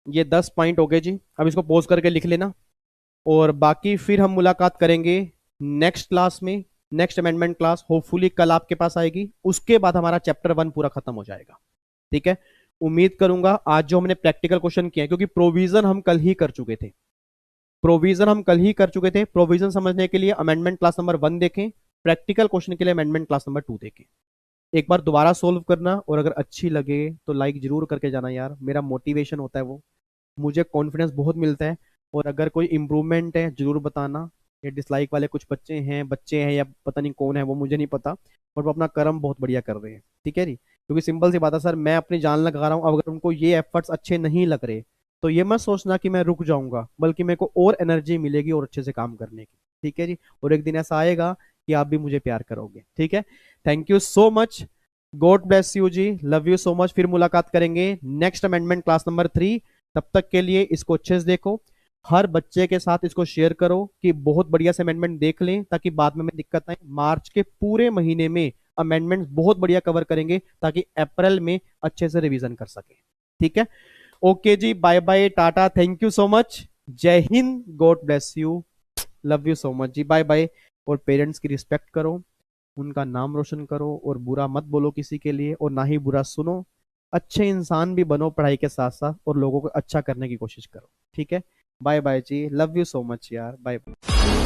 ये 10 पॉइंट हो गए जी, अब इसको पोज करके लिख लेना, और बाकी फिर हम मुलाकात करेंगे नेक्स्ट क्लास में। नेक्स्ट अमेंडमेंट क्लास होपफुली कल आपके पास आएगी, उसके बाद हमारा चैप्टर 1 पूरा खत्म हो जाएगा, ठीक है। उम्मीद करूंगा आज जो हमने प्रैक्टिकल क्वेश्चन किए, क्योंकि प्रोविजन हम कल ही कर चुके थे, प्रोविजन समझने के लिए अमेंडमेंट क्लास नंबर 1 देखें, प्रैक्टिकल क्वेश्चन के लिए अमेंडमेंट क्लास नंबर 2 देखें। एक बार दोबारा सोल्व करना, और अगर अच्छी लगे तो लाइक जरूर करके जाना यार, मेरा मोटिवेशन होता है वो, मुझे कॉन्फिडेंस बहुत मिलता है। और अगर कोई इंप्रूवमेंट है जरूर बताना। ये डिसलाइक वाले कुछ बच्चे हैं या पता नहीं कौन है वो मुझे नहीं पता, और वो अपना कर्म बहुत बढ़िया कर रहे हैं, ठीक है जी। क्योंकि सिंपल सी बात है सर, मैं अपनी जान लगा रहा हूँ, अगर उनको ये एफर्ट्स अच्छे नहीं लग रहे तो ये मत सोचना कि मैं रुक जाऊंगा, बल्कि मेरे को और एनर्जी मिलेगी और अच्छे से काम करने की, ठीक है जी। और एक दिन ऐसा आएगा कि आप भी मुझे प्यार करोगे, ठीक है। Thank you so much, God bless you ji, love you so much. फिर मुलाकात करेंगे नेक्स्ट अमेंडमेंट क्लास नंबर 3 तब तक के लिए इसको अच्छे से देखो, हर बच्चे के साथ इसको शेयर करो कि बहुत बढ़िया से अमेंडमेंट देख लें, ताकि बाद में दिक्कत आए। मार्च के पूरे महीने में अमेंडमेंट बहुत बढ़िया कवर करेंगे, ताकि अप्रैल में अच्छे से रिवीजन कर सके। ठीक है, ओके जी, बाय बाय, टाटा, थैंक यू सो मच, जय हिंद, God bless you, love you so much जी, बाय बाय। और पेरेंट्स की रिस्पेक्ट करो, उनका नाम रोशन करो, और बुरा मत बोलो किसी के लिए, और ना ही बुरा सुनो। अच्छे इंसान भी बनो पढ़ाई के साथ साथ, और लोगों को अच्छा करने की कोशिश करो। ठीक है, bye bye ji, love you so much यार, बाय बाय।